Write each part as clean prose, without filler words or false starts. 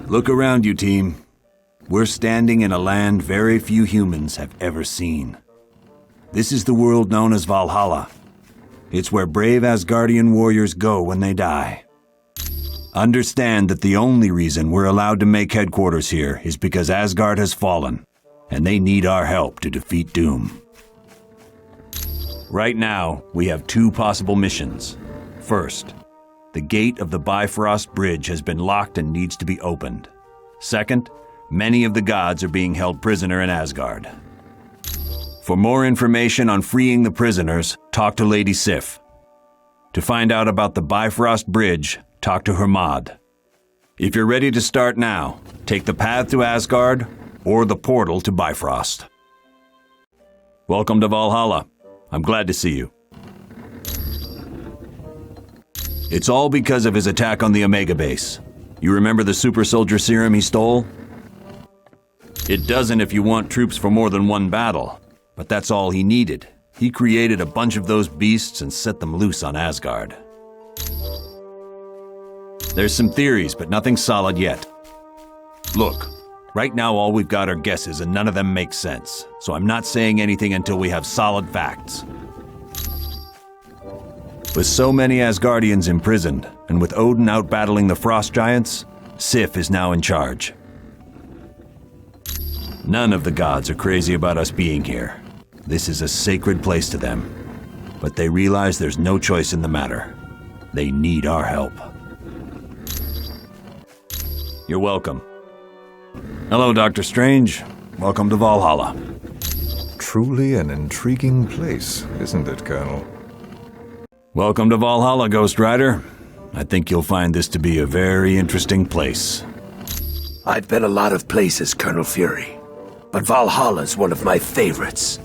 Look around you, team. We're standing in a land very few humans have ever seen. This is the world known as Valhalla. It's where brave Asgardian warriors go when they die. Understand that the only reason we're allowed to make headquarters here is because Asgard has fallen, and they need our help to defeat Doom. Right now, we have two possible missions. First, the gate of the Bifrost Bridge has been locked and needs to be opened. Second, many of the gods are being held prisoner in Asgard. For more information on freeing the prisoners, talk to Lady Sif. To find out about the Bifrost Bridge, talk to Hermod. If you're ready to start now, take the path to Asgard or the portal to Bifrost. Welcome to Valhalla. I'm glad to see you. It's all because of his attack on the Omega Base. You remember the super soldier serum he stole? It doesn't if you want troops for more than one battle, but that's all he needed. He created a bunch of those beasts and set them loose on Asgard. There's some theories, but nothing solid yet. Look, right now all we've got are guesses and none of them make sense, so I'm not saying anything until we have solid facts. With so many Asgardians imprisoned, and with Odin out battling the frost giants, Sif is now in charge. None of the gods are crazy about us being here. This is a sacred place to them. But they realize there's no choice in the matter. They need our help. You're welcome. Hello, Dr. Strange. Welcome to Valhalla. Truly an intriguing place, isn't it, Colonel? Welcome to Valhalla, Ghost Rider. I think you'll find this to be a very interesting place. I've been a lot of places, Colonel Fury, but Valhalla's one of my favorites.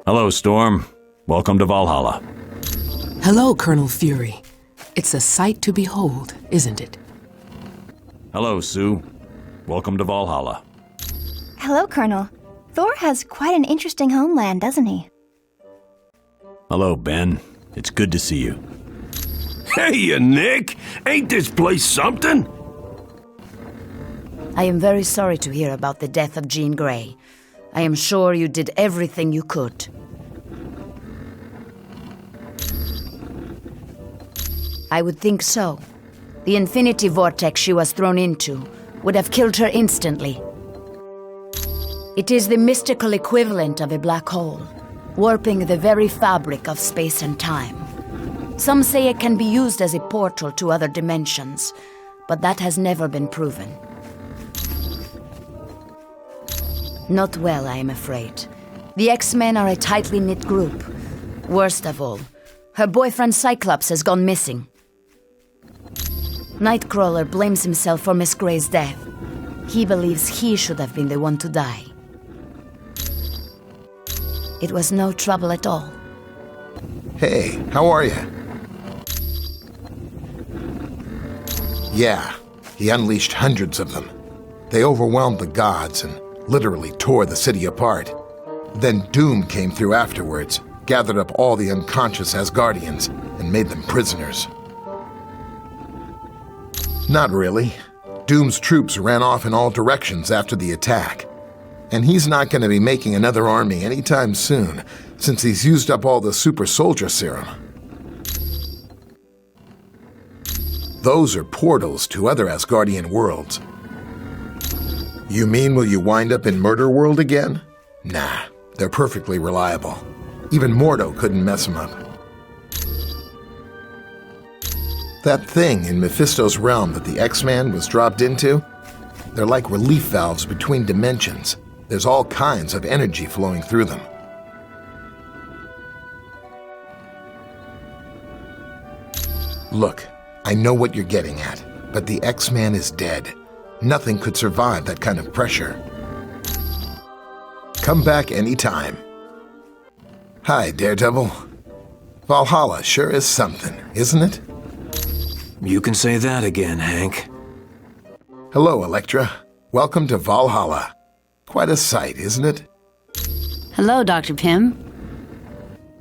Hello, Storm. Welcome to Valhalla. Hello, Colonel Fury. It's a sight to behold, isn't it? Hello, Sue. Welcome to Valhalla. Hello, Colonel. Thor has quite an interesting homeland, doesn't he? Hello, Ben. It's good to see you. Hey, Nick! Ain't this place something? I am very sorry to hear about the death of Jean Grey. I am sure you did everything you could. I would think so. The infinity vortex she was thrown into would have killed her instantly. It is the mystical equivalent of a black hole, warping the very fabric of space and time. Some say it can be used as a portal to other dimensions, but that has never been proven. Not well, I am afraid. The X-Men are a tightly knit group. Worst of all, her boyfriend Cyclops has gone missing. Nightcrawler blames himself for Miss Grey's death. He believes he should have been the one to die. It was no trouble at all. Hey, how are you? Yeah, he unleashed hundreds of them. They overwhelmed the gods and literally tore the city apart. Then Doom came through afterwards, gathered up all the unconscious Asgardians, and made them prisoners. Not really. Doom's troops ran off in all directions after the attack. And he's not going to be making another army anytime soon, since he's used up all the super soldier serum. Those are portals to other Asgardian worlds. You mean will you wind up in Murder World again? Nah, they're perfectly reliable. Even Mordo couldn't mess them up. That thing in Mephisto's realm that the X-Man was dropped into? They're like relief valves between dimensions. There's all kinds of energy flowing through them. Look, I know what you're getting at, but the X-Man is dead. Nothing could survive that kind of pressure. Come back anytime. Hi, Daredevil. Valhalla sure is something, isn't it? You can say that again, Hank. Hello, Elektra. Welcome to Valhalla. Quite a sight, isn't it? Hello, Dr. Pym.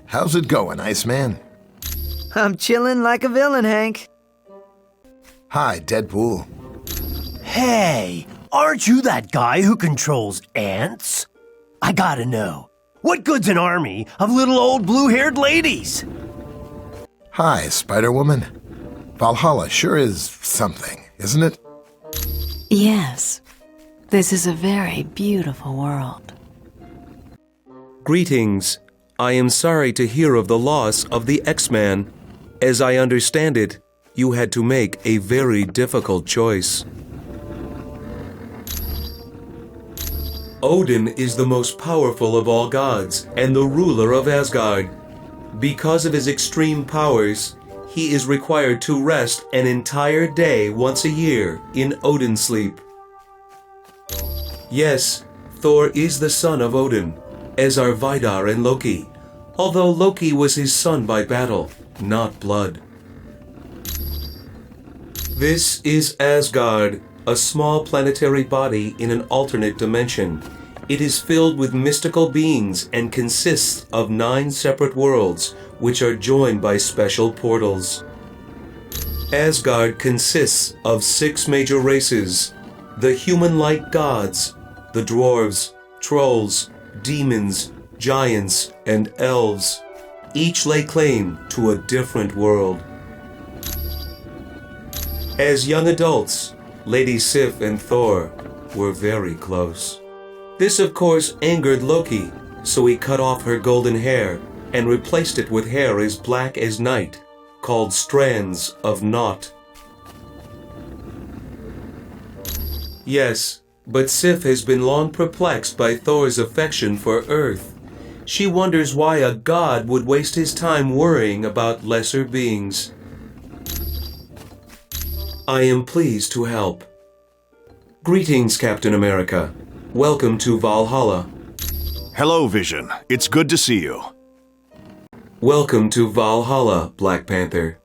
How's it going, Iceman? I'm chilling like a villain, Hank. Hi, Deadpool. Hey, aren't you that guy who controls ants? I gotta know, what good's an army of little old blue-haired ladies? Hi, Spider-Woman. Valhalla sure is something, isn't it? Yes. This is a very beautiful world. Greetings. I am sorry to hear of the loss of the X-Man. As I understand it, you had to make a very difficult choice. Odin is the most powerful of all gods and the ruler of Asgard. Because of his extreme powers, he is required to rest an entire day once a year in Odin sleep. Yes, Thor is the son of Odin, as are Vidar and Loki, although Loki was his son by battle, not blood. This is Asgard, a small planetary body in an alternate dimension. It is filled with mystical beings and consists of 9 separate worlds, which are joined by special portals. Asgard consists of 6 major races: the human-like gods, the dwarves, trolls, demons, giants, and elves. Each lay claim to a different world. As young adults, Lady Sif and Thor were very close. This, of course, angered Loki, so he cut off her golden hair and replaced it with hair as black as night, called strands of naught. Yes, but Sif has been long perplexed by Thor's affection for Earth. She wonders why a god would waste his time worrying about lesser beings. I am pleased to help. Greetings, Captain America. Welcome to Valhalla. Hello, Vision. It's good to see you. Welcome to Valhalla, Black Panther.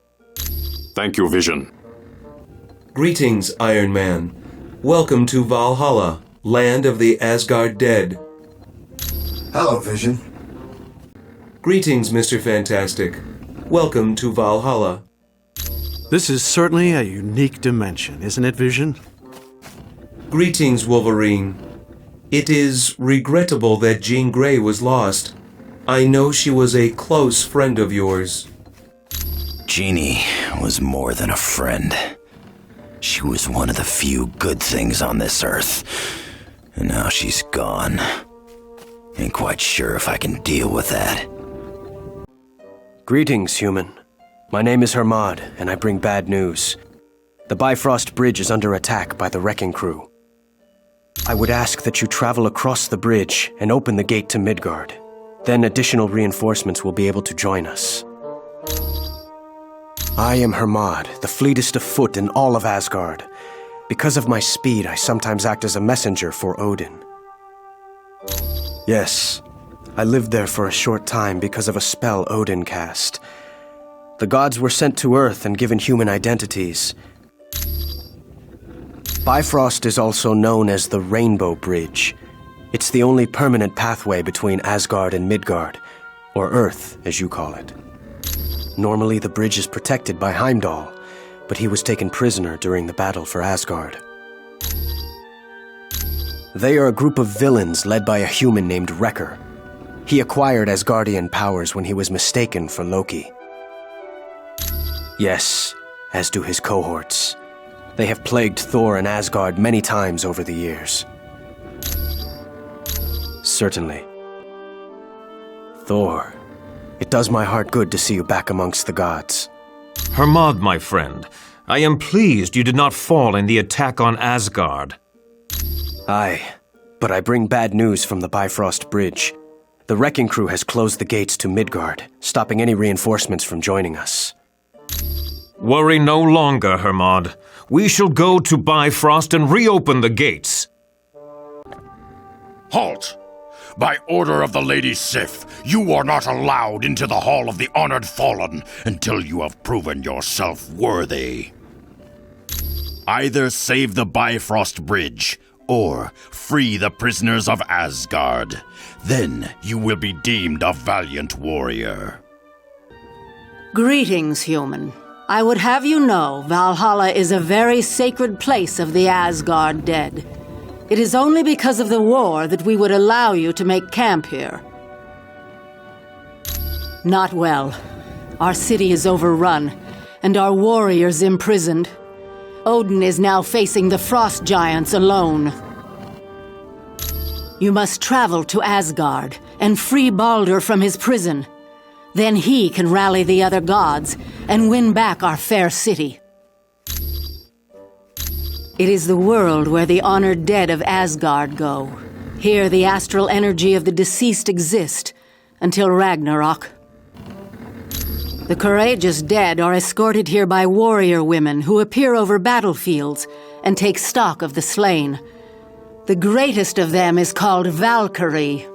Thank you, Vision. Greetings, Iron Man. Welcome to Valhalla, land of the Asgard dead. Hello, Vision. Greetings, Mr. Fantastic. Welcome to Valhalla. This is certainly a unique dimension, isn't it, Vision? Greetings, Wolverine. It is regrettable that Jean Grey was lost. I know she was a close friend of yours. Jeannie was more than a friend. She was one of the few good things on this earth. And now she's gone. Ain't quite sure if I can deal with that. Greetings, human. My name is Hermod, and I bring bad news. The Bifrost Bridge is under attack by the Wrecking Crew. I would ask that you travel across the bridge and open the gate to Midgard. Then additional reinforcements will be able to join us. I am Hermod, the fleetest of foot in all of Asgard. Because of my speed, I sometimes act as a messenger for Odin. Yes, I lived there for a short time because of a spell Odin cast. The gods were sent to Earth and given human identities. Bifrost is also known as the Rainbow Bridge. It's the only permanent pathway between Asgard and Midgard, or Earth, as you call it. Normally, the bridge is protected by Heimdall, but he was taken prisoner during the battle for Asgard. They are a group of villains led by a human named Wrecker. He acquired Asgardian powers when he was mistaken for Loki. Yes, as do his cohorts. They have plagued Thor and Asgard many times over the years. Certainly. Thor, it does my heart good to see you back amongst the gods. Hermod, my friend, I am pleased you did not fall in the attack on Asgard. Aye, but I bring bad news from the Bifrost Bridge. The Wrecking Crew has closed the gates to Midgard, stopping any reinforcements from joining us. Worry no longer, Hermod. We shall go to Bifrost and reopen the gates. Halt! By order of the Lady Sif, you are not allowed into the Hall of the Honored Fallen until you have proven yourself worthy. Either save the Bifrost Bridge, or free the prisoners of Asgard. Then you will be deemed a valiant warrior. Greetings, human. I would have you know, Valhalla is a very sacred place of the Asgard dead. It is only because of the war that we would allow you to make camp here. Not well. Our city is overrun, and our warriors imprisoned. Odin is now facing the frost giants alone. You must travel to Asgard and free Baldur from his prison. Then he can rally the other gods and win back our fair city. It is the world where the honored dead of Asgard go. Here the astral energy of the deceased exist until Ragnarok. The courageous dead are escorted here by warrior women who appear over battlefields and take stock of the slain. The greatest of them is called Valkyrie.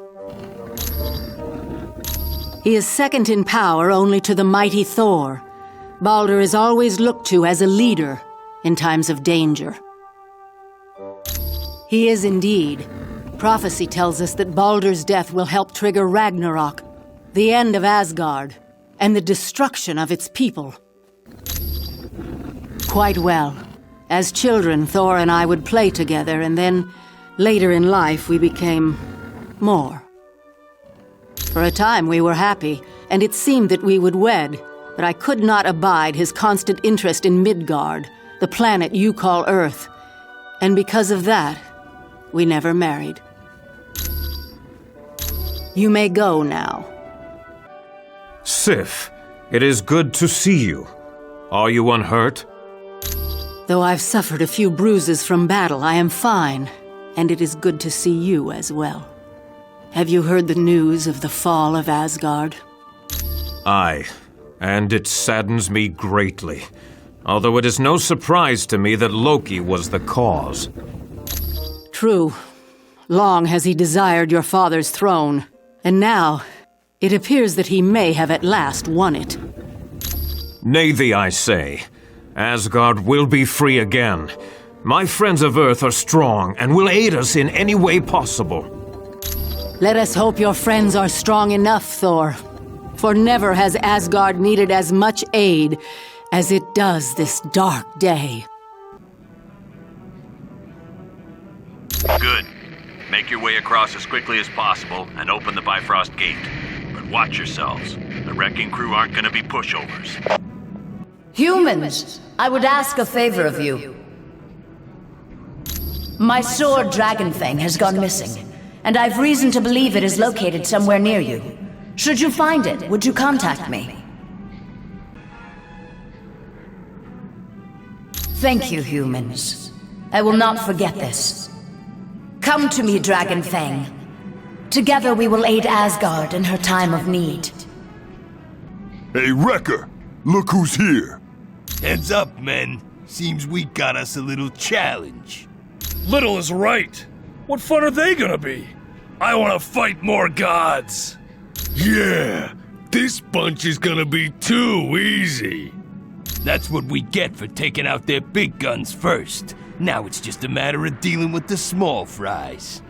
He is second in power only to the mighty Thor. Baldur is always looked to as a leader in times of danger. He is indeed. Prophecy tells us that Baldur's death will help trigger Ragnarok, the end of Asgard, and the destruction of its people. Quite well. As children, Thor and I would play together, and then, later in life, we became more. For a time we were happy, and it seemed that we would wed, but I could not abide his constant interest in Midgard, the planet you call Earth, and because of that, we never married. You may go now. Sif, it is good to see you. Are you unhurt? Though I've suffered a few bruises from battle, I am fine, and it is good to see you as well. Have you heard the news of the fall of Asgard? Aye, and it saddens me greatly. Although it is no surprise to me that Loki was the cause. True. Long has he desired your father's throne, and now it appears that he may have at last won it. Nay thee, I say. Asgard will be free again. My friends of Earth are strong and will aid us in any way possible. Let us hope your friends are strong enough, Thor. For never has Asgard needed as much aid as it does this dark day. Good. Make your way across as quickly as possible and open the Bifrost Gate. But watch yourselves. The wrecking crew aren't gonna be pushovers. Humans, I would ask a favor of you. My sword Dragonfang has gone missing, and I've reason to believe it is located somewhere near you. Should you find it, would you contact me? Thank you, humans. I will not forget this. Come to me, Dragonfang. Together we will aid Asgard in her time of need. Hey, Wrecker! Look who's here! Heads up, men. Seems we got us a little challenge. Little is right. What fun are they gonna be? I wanna fight more gods. Yeah, this bunch is gonna be too easy. That's what we get for taking out their big guns first. Now it's just a matter of dealing with the small fries.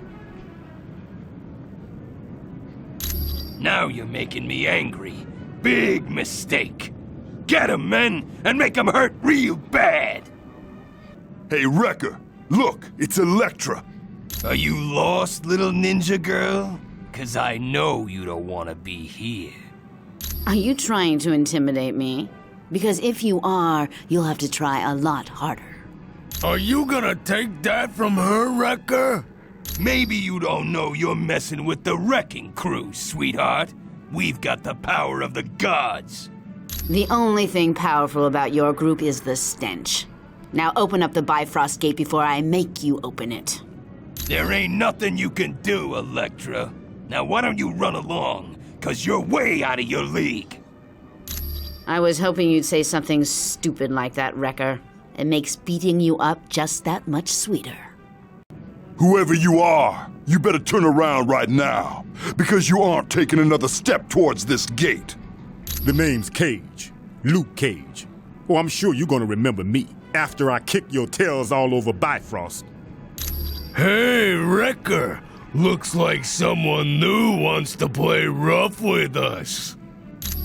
Now you're making me angry. Big mistake. Get 'em, men, and make 'em hurt real bad. Hey, Wrecker! Look, it's Elektra! Are you lost, little ninja girl? 'Cause I know you don't want to be here. Are you trying to intimidate me? Because if you are, you'll have to try a lot harder. Are you gonna take that from her, Wrecker? Maybe you don't know you're messing with the wrecking crew, sweetheart. We've got the power of the gods. The only thing powerful about your group is the stench. Now open up the Bifrost Gate before I make you open it. There ain't nothing you can do, Elektra. Now why don't you run along? 'Cause you're way out of your league. I was hoping you'd say something stupid like that, Wrecker. It makes beating you up just that much sweeter. Whoever you are, you better turn around right now, because you aren't taking another step towards this gate. The name's Cage. Luke Cage. Oh, I'm sure you're gonna remember me after I kick your tails all over Bifrost. Hey, Wrecker. Looks like someone new wants to play rough with us.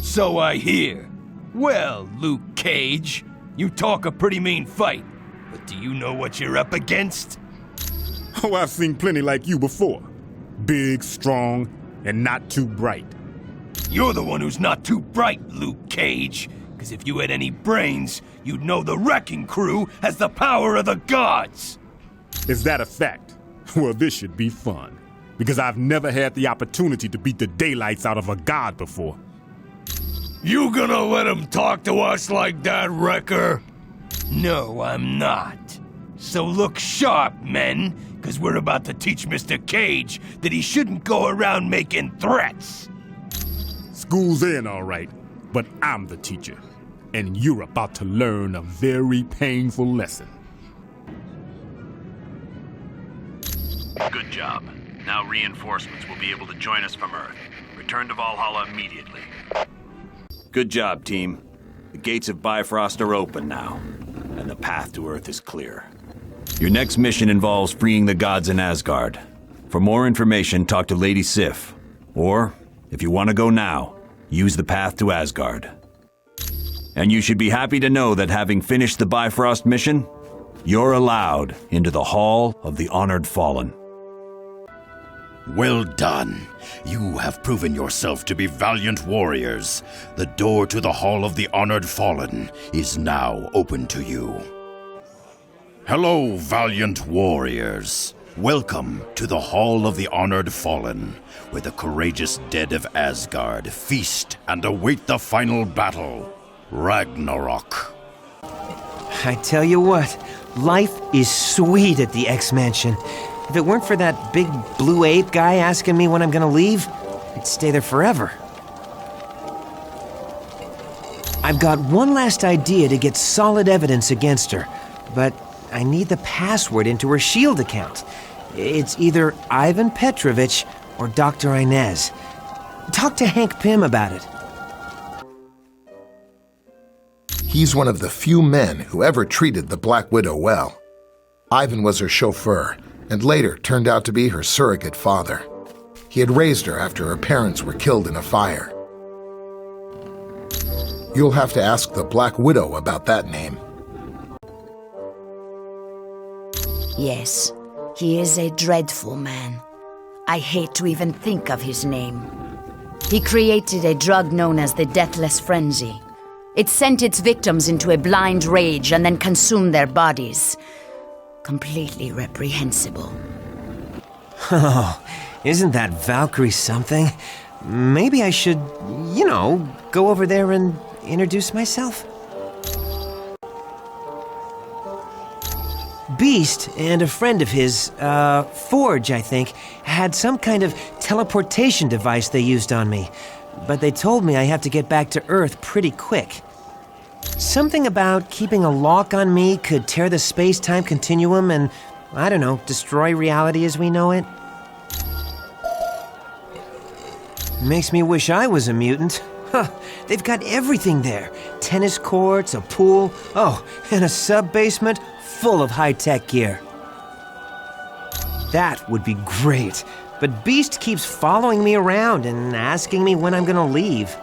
So I hear. Well, Luke Cage. You talk a pretty mean fight, but do you know what you're up against? Oh, I've seen plenty like you before. Big, strong, and not too bright. You're the one who's not too bright, Luke Cage. Because if you had any brains, you'd know the Wrecking Crew has the power of the gods. Is that a fact? Well, this should be fun. Because I've never had the opportunity to beat the daylights out of a god before. You gonna let him talk to us like that, Wrecker? No, I'm not. So look sharp, men, because we're about to teach Mr. Cage that he shouldn't go around making threats. School's in, all right, but I'm the teacher. And you're about to learn a very painful lesson. Good job. Now reinforcements will be able to join us from Earth. Return to Valhalla immediately. Good job, team. The gates of Bifrost are open now, and the path to Earth is clear. Your next mission involves freeing the gods in Asgard. For more information, talk to Lady Sif. Or, if you want to go now, use the path to Asgard. And you should be happy to know that having finished the Bifrost mission, you're allowed into the Hall of the Honored Fallen. Well done. You have proven yourself to be valiant warriors. The door to the Hall of the Honored Fallen is now open to you. Hello, valiant warriors. Welcome to the Hall of the Honored Fallen, where the courageous dead of Asgard feast and await the final battle, Ragnarok. I tell you what, life is sweet at the X-Mansion. If it weren't for that big blue ape guy asking me when I'm gonna leave, I'd stay there forever. I've got one last idea to get solid evidence against her, but I need the password into her S.H.I.E.L.D. account. It's either Ivan Petrovich or Dr. Inez. Talk to Hank Pym about it. He's one of the few men who ever treated the Black Widow well. Ivan was her chauffeur, and later turned out to be her surrogate father. He had raised her after her parents were killed in a fire. You'll have to ask the Black Widow about that name. Yes, he is a dreadful man. I hate to even think of his name. He created a drug known as the Deathless Frenzy. It sent its victims into a blind rage and then consumed their bodies. Completely reprehensible. Oh, isn't that Valkyrie something? Maybe I should, go over there and introduce myself? Beast and a friend of his, Forge, I think, had some kind of teleportation device they used on me. But they told me I have to get back to Earth pretty quick. Something about keeping a lock on me could tear the space-time continuum and, destroy reality as we know it. Makes me wish I was a mutant. Huh, they've got everything there. Tennis courts, a pool, and a sub-basement full of high-tech gear. That would be great, but Beast keeps following me around and asking me when I'm gonna leave.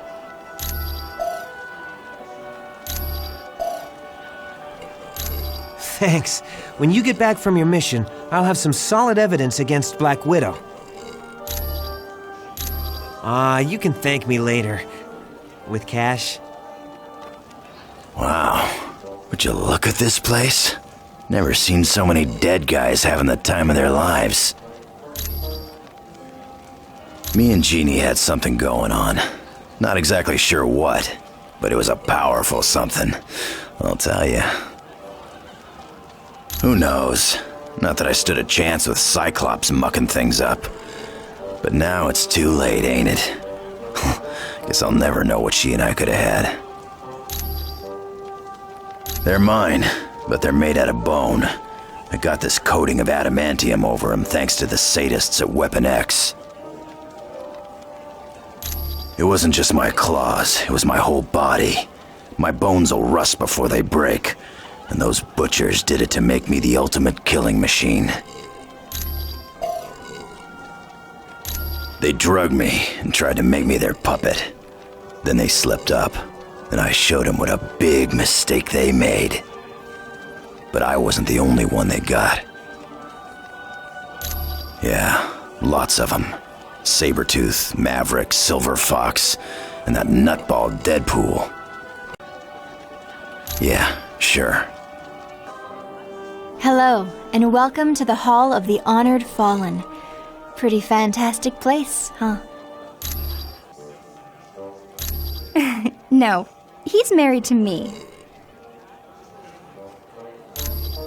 Thanks. When you get back from your mission, I'll have some solid evidence against Black Widow. You can thank me later. With cash. Wow. Would you look at this place? Never seen so many dead guys having the time of their lives. Me and Jeannie had something going on. Not exactly sure what, but it was a powerful something, I'll tell you. Who knows? Not that I stood a chance with Cyclops mucking things up. But now it's too late, ain't it? Guess I'll never know what she and I could have had. They're mine, but they're made out of bone. I got this coating of adamantium over them thanks to the sadists at Weapon X. It wasn't just my claws, it was my whole body. My bones will rust before they break. And those butchers did it to make me the ultimate killing machine. They drugged me and tried to make me their puppet. Then they slipped up. and I showed them what a big mistake they made. But I wasn't the only one they got. Yeah, lots of them. Sabretooth, Maverick, Silver Fox, and that nutball Deadpool. Yeah, sure. Hello, and welcome to the Hall of the Honored Fallen. Pretty fantastic place, huh? No, he's married to me.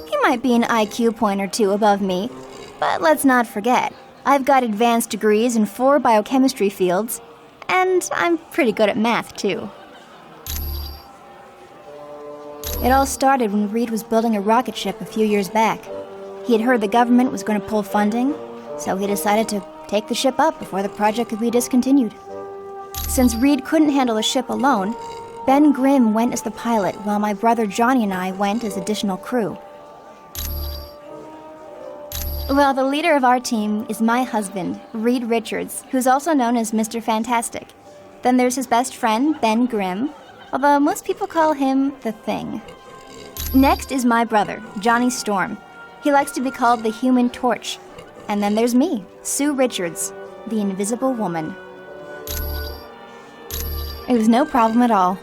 He might be an IQ point or two above me, but let's not forget, I've got advanced degrees in 4 biochemistry fields, and I'm pretty good at math, too. It all started when Reed was building a rocket ship a few years back. He had heard the government was going to pull funding, so he decided to take the ship up before the project could be discontinued. Since Reed couldn't handle a ship alone, Ben Grimm went as the pilot while my brother Johnny and I went as additional crew. Well, the leader of our team is my husband, Reed Richards, who's also known as Mr. Fantastic. Then there's his best friend, Ben Grimm, although most people call him The Thing. Next is my brother, Johnny Storm. He likes to be called the Human Torch. And then there's me, Sue Richards, the Invisible Woman. It was no problem at all.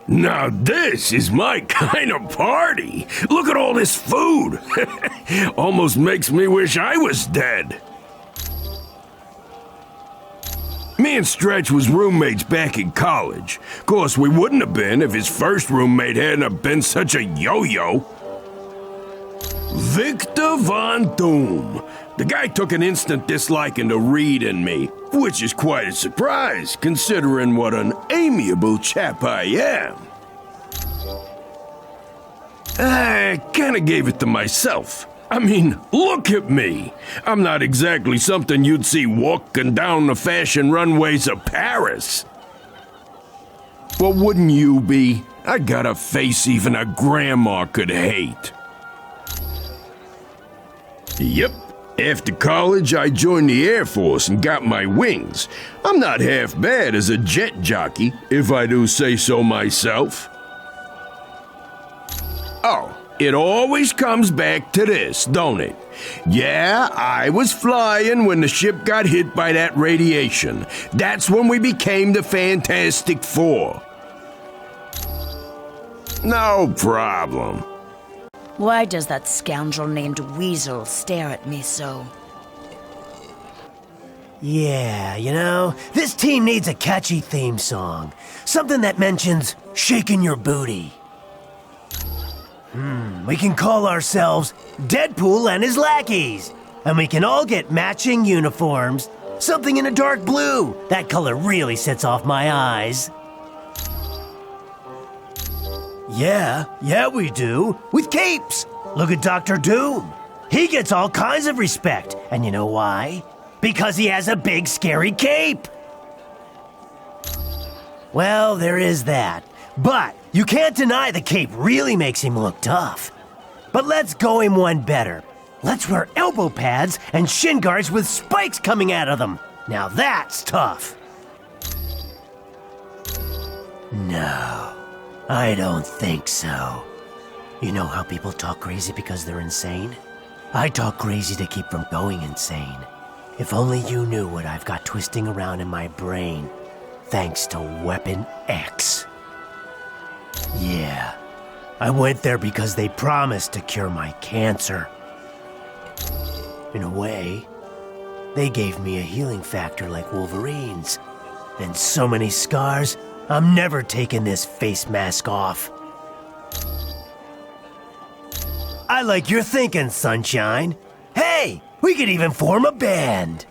Now this is my kind of party. Look at all this food. Almost makes me wish I was dead. Me and Stretch was roommates back in college. Of course, we wouldn't have been if his first roommate hadn't have been such a yo-yo. Victor Von Doom. The guy took an instant disliking to Reed and me, which is quite a surprise, considering what an amiable chap I am. I kinda gave it to myself. I mean, look at me. I'm not exactly something you'd see walking down the fashion runways of Paris. Well, wouldn't you be? I got a face even a grandma could hate. Yep. After college, I joined the Air Force and got my wings. I'm not half bad as a jet jockey, if I do say so myself. Oh, it always comes back to this, don't it? Yeah, I was flying when the ship got hit by that radiation. That's when we became the Fantastic Four. No problem. Why does that scoundrel named Weasel stare at me so? Yeah, you know, this team needs a catchy theme song. Something that mentions shaking your booty. We can call ourselves Deadpool and his lackeys. And we can all get matching uniforms. Something in a dark blue. That color really sets off my eyes. Yeah, we do. With capes. Look at Dr. Doom. He gets all kinds of respect. And you know why? Because he has a big, scary cape. Well, there is that. But you can't deny the cape really makes him look tough. But let's go him one better. Let's wear elbow pads and shin guards with spikes coming out of them. Now that's tough. No. I don't think so. You know how people talk crazy because they're insane? I talk crazy to keep from going insane. If only you knew what I've got twisting around in my brain, thanks to Weapon X. Yeah, I went there because they promised to cure my cancer. In a way, they gave me a healing factor like Wolverine's. And so many scars, I'm never taking this face mask off. I like your thinking, Sunshine. Hey, we could even form a band.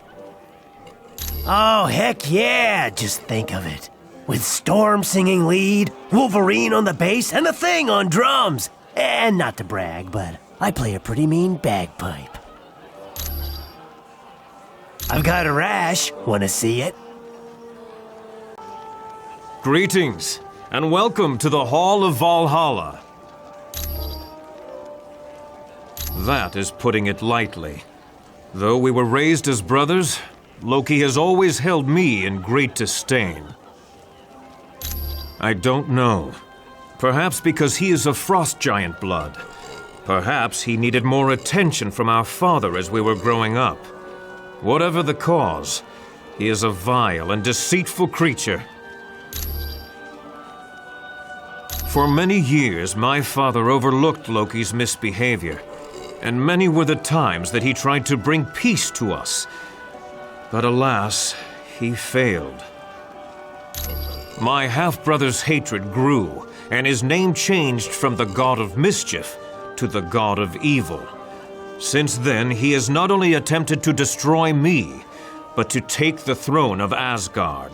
Oh, heck yeah, just think of it. With Storm singing lead, Wolverine on the bass, and a Thing on drums. And not to brag, but I play a pretty mean bagpipe. I've got a rash. Want to see it? Greetings, and welcome to the Hall of Valhalla. That is putting it lightly. Though we were raised as brothers, Loki has always held me in great disdain. I don't know. Perhaps because he is of frost giant blood. Perhaps he needed more attention from our father as we were growing up. Whatever the cause, he is a vile and deceitful creature. For many years, my father overlooked Loki's misbehavior, and many were the times that he tried to bring peace to us. But alas, he failed. My half-brother's hatred grew, and his name changed from the god of mischief to the god of evil. Since then, he has not only attempted to destroy me, but to take the throne of Asgard.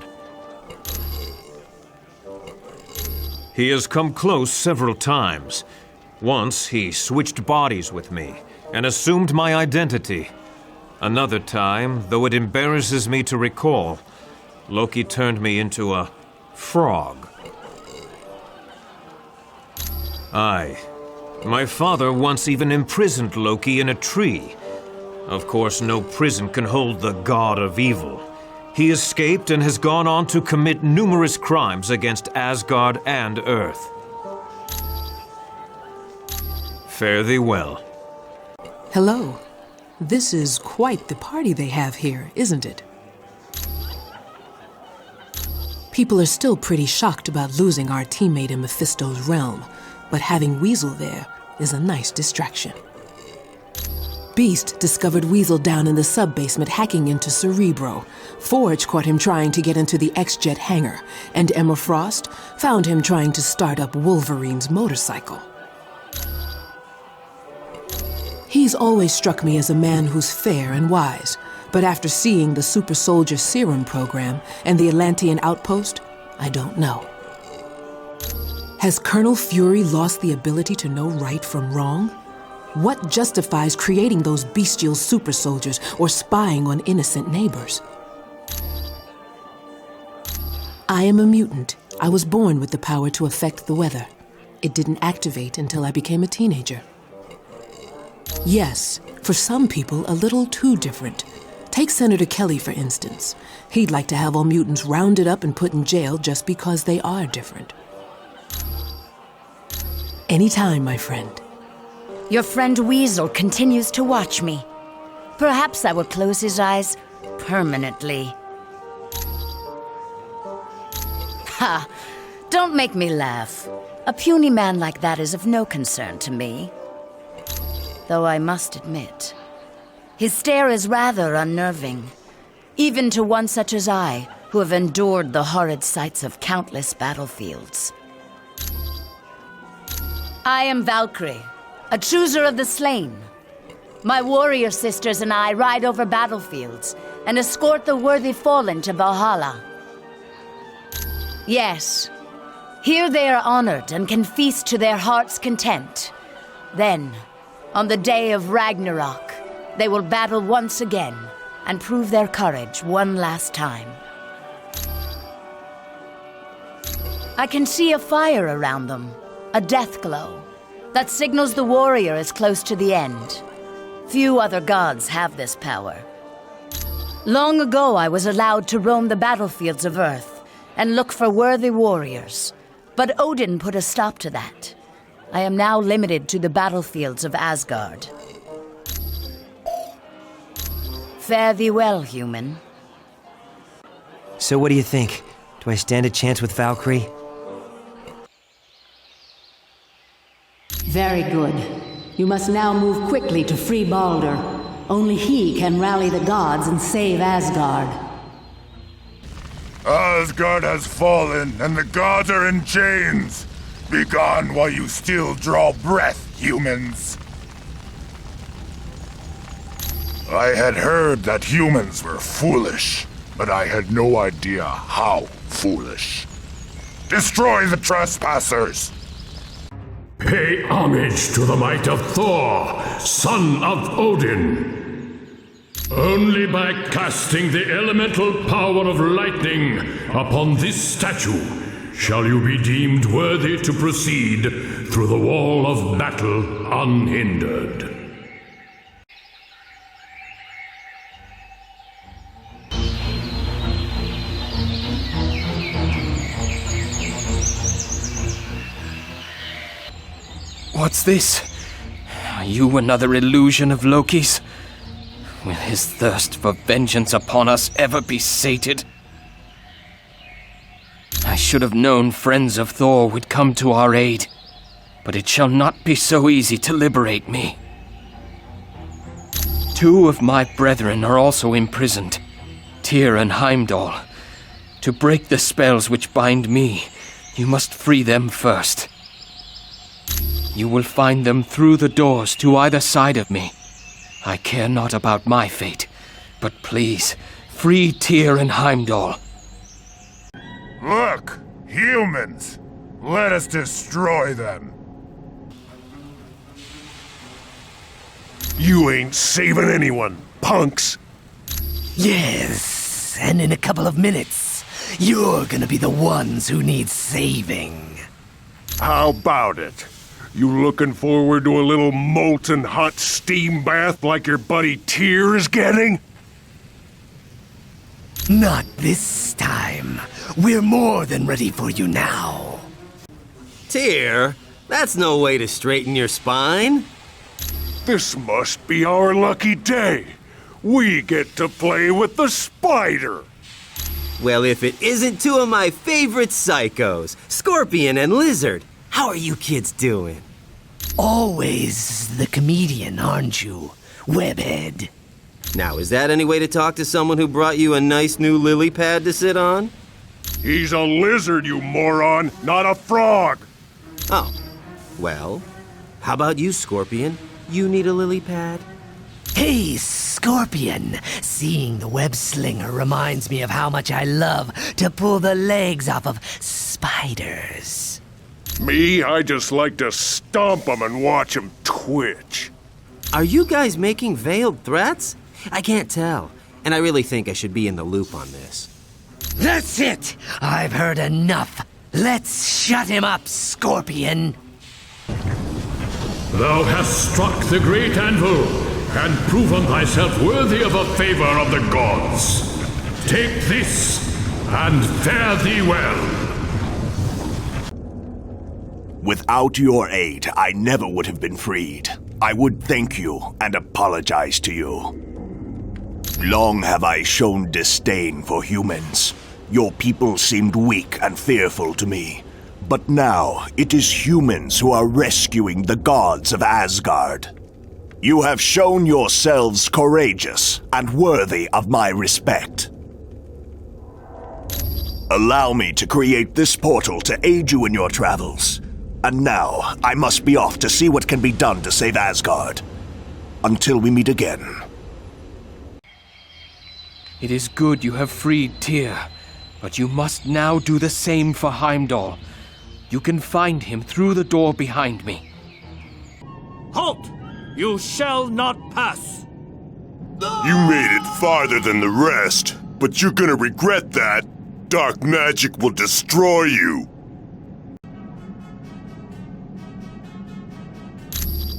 He has come close several times. Once, he switched bodies with me and assumed my identity. Another time, though it embarrasses me to recall, Loki turned me into a frog. Aye. My father once even imprisoned Loki in a tree. Of course, no prison can hold the god of evil. He escaped and has gone on to commit numerous crimes against Asgard and Earth. Fare thee well. Hello. This is quite the party they have here, isn't it? People are still pretty shocked about losing our teammate in Mephisto's realm, but having Weasel there is a nice distraction. Beast discovered Weasel down in the sub-basement hacking into Cerebro. Forge caught him trying to get into the X-Jet hangar, and Emma Frost found him trying to start up Wolverine's motorcycle. He's always struck me as a man who's fair and wise, but after seeing the Super Soldier Serum program and the Atlantean outpost, I don't know. Has Colonel Fury lost the ability to know right from wrong? What justifies creating those bestial super soldiers or spying on innocent neighbors? I am a mutant. I was born with the power to affect the weather. It didn't activate until I became a teenager. Yes, for some people, a little too different. Take Senator Kelly, for instance. He'd like to have all mutants rounded up and put in jail just because they are different. Anytime, my friend. Your friend Weasel continues to watch me. Perhaps I will close his eyes permanently. Ha! Don't make me laugh. A puny man like that is of no concern to me. Though I must admit, his stare is rather unnerving, even to one such as I, who have endured the horrid sights of countless battlefields. I am Valkyrie, a chooser of the slain. My warrior sisters and I ride over battlefields and escort the worthy fallen to Valhalla. Yes, here they are honored and can feast to their heart's content. Then, on the day of Ragnarok, they will battle once again and prove their courage one last time. I can see a fire around them, a death glow, that signals the warrior is close to the end. Few other gods have this power. Long ago, I was allowed to roam the battlefields of Earth and look for worthy warriors, but Odin put a stop to that. I am now limited to the battlefields of Asgard. Fare thee well, human. So what do you think? Do I stand a chance with Valkyrie? Very good. You must now move quickly to free Baldur. Only he can rally the gods and save Asgard. Asgard has fallen, and the gods are in chains. Be gone while you still draw breath, humans. I had heard that humans were foolish, but I had no idea how foolish. Destroy the trespassers! Pay homage to the might of Thor, son of Odin. Only by casting the elemental power of lightning upon this statue shall you be deemed worthy to proceed through the wall of battle unhindered. What's this? Are you another illusion of Loki's? Will his thirst for vengeance upon us ever be sated? I should have known friends of Thor would come to our aid, but it shall not be so easy to liberate me. 2 of my brethren are also imprisoned, Tyr and Heimdall. To break the spells which bind me, you must free them first. You will find them through the doors to either side of me. I care not about my fate, but please, free Tyr and Heimdall. Look, humans! Let us destroy them! You ain't saving anyone, punks! Yes, and in a couple of minutes, you're gonna be the ones who need saving. How about it? You looking forward to a little molten hot steam bath like your buddy Tyr is getting? Not this time. We're more than ready for you now. Tyr, that's no way to straighten your spine. This must be our lucky day. We get to play with the spider. Well, if it isn't 2 of my favorite psychos, Scorpion and Lizard, how are you kids doing? Always the comedian, aren't you, Webhead? Now, is that any way to talk to someone who brought you a nice new lily pad to sit on? He's a lizard, you moron, not a frog. Oh, well, how about you, Scorpion? You need a lily pad? Hey, Scorpion! Seeing the web slinger reminds me of how much I love to pull the legs off of spiders. Me, I just like to stomp them and watch them twitch. Are you guys making veiled threats? I can't tell, and I really think I should be in the loop on this. That's it! I've heard enough. Let's shut him up, Scorpion. Thou hast struck the great anvil, and proven thyself worthy of a favor of the gods. Take this, and fare thee well. Without your aid, I never would have been freed. I would thank you and apologize to you. Long have I shown disdain for humans. Your people seemed weak and fearful to me. But now, it is humans who are rescuing the gods of Asgard. You have shown yourselves courageous and worthy of my respect. Allow me to create this portal to aid you in your travels. And now, I must be off to see what can be done to save Asgard. Until we meet again. It is good you have freed Tyr, but you must now do the same for Heimdall. You can find him through the door behind me. Halt! You shall not pass! You made it farther than the rest, but you're gonna regret that. Dark magic will destroy you.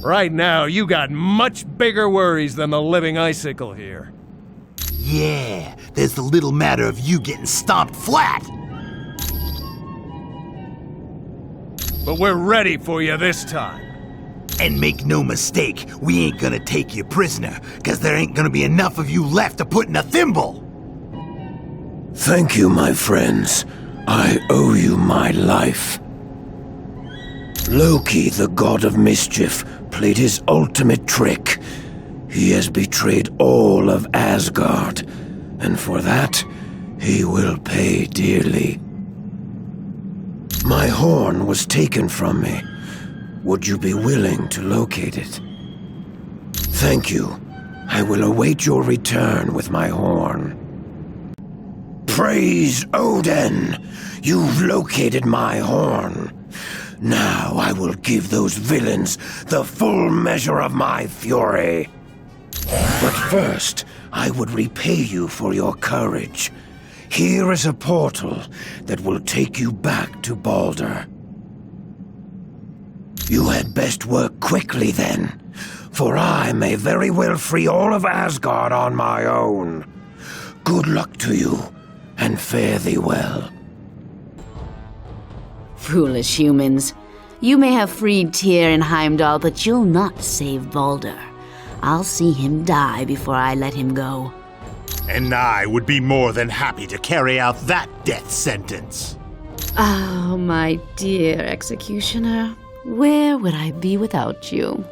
Right now, you got much bigger worries than the living icicle here. Yeah, there's the little matter of you getting stomped flat. But we're ready for you this time. And make no mistake, we ain't gonna take you prisoner, cause there ain't gonna be enough of you left to put in a thimble. Thank you, my friends. I owe you my life. Loki, the god of mischief, played his ultimate trick. He has betrayed all of Asgard, and for that, he will pay dearly. My horn was taken from me. Would you be willing to locate it? Thank you. I will await your return with my horn. Praise Odin! You've located my horn. Now I will give those villains the full measure of my fury. But first, I would repay you for your courage. Here is a portal that will take you back to Balder. You had best work quickly then, for I may very well free all of Asgard on my own. Good luck to you, and fare thee well. Foolish humans. You may have freed Tyr and Heimdall, but you'll not save Baldur. I'll see him die before I let him go. And I would be more than happy to carry out that death sentence. Oh, my dear Executioner, where would I be without you?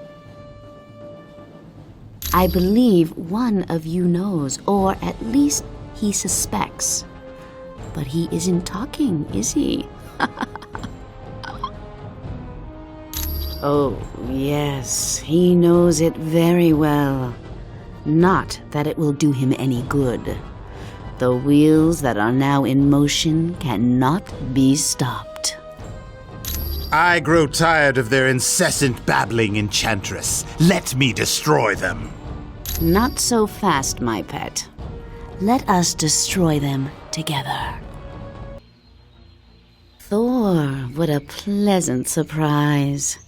I believe one of you knows, or at least he suspects. But he isn't talking, is he? Oh, yes, he knows it very well. Not that it will do him any good. The wheels that are now in motion cannot be stopped. I grow tired of their incessant babbling, Enchantress. Let me destroy them. Not so fast, my pet. Let us destroy them together. Thor, what a pleasant surprise.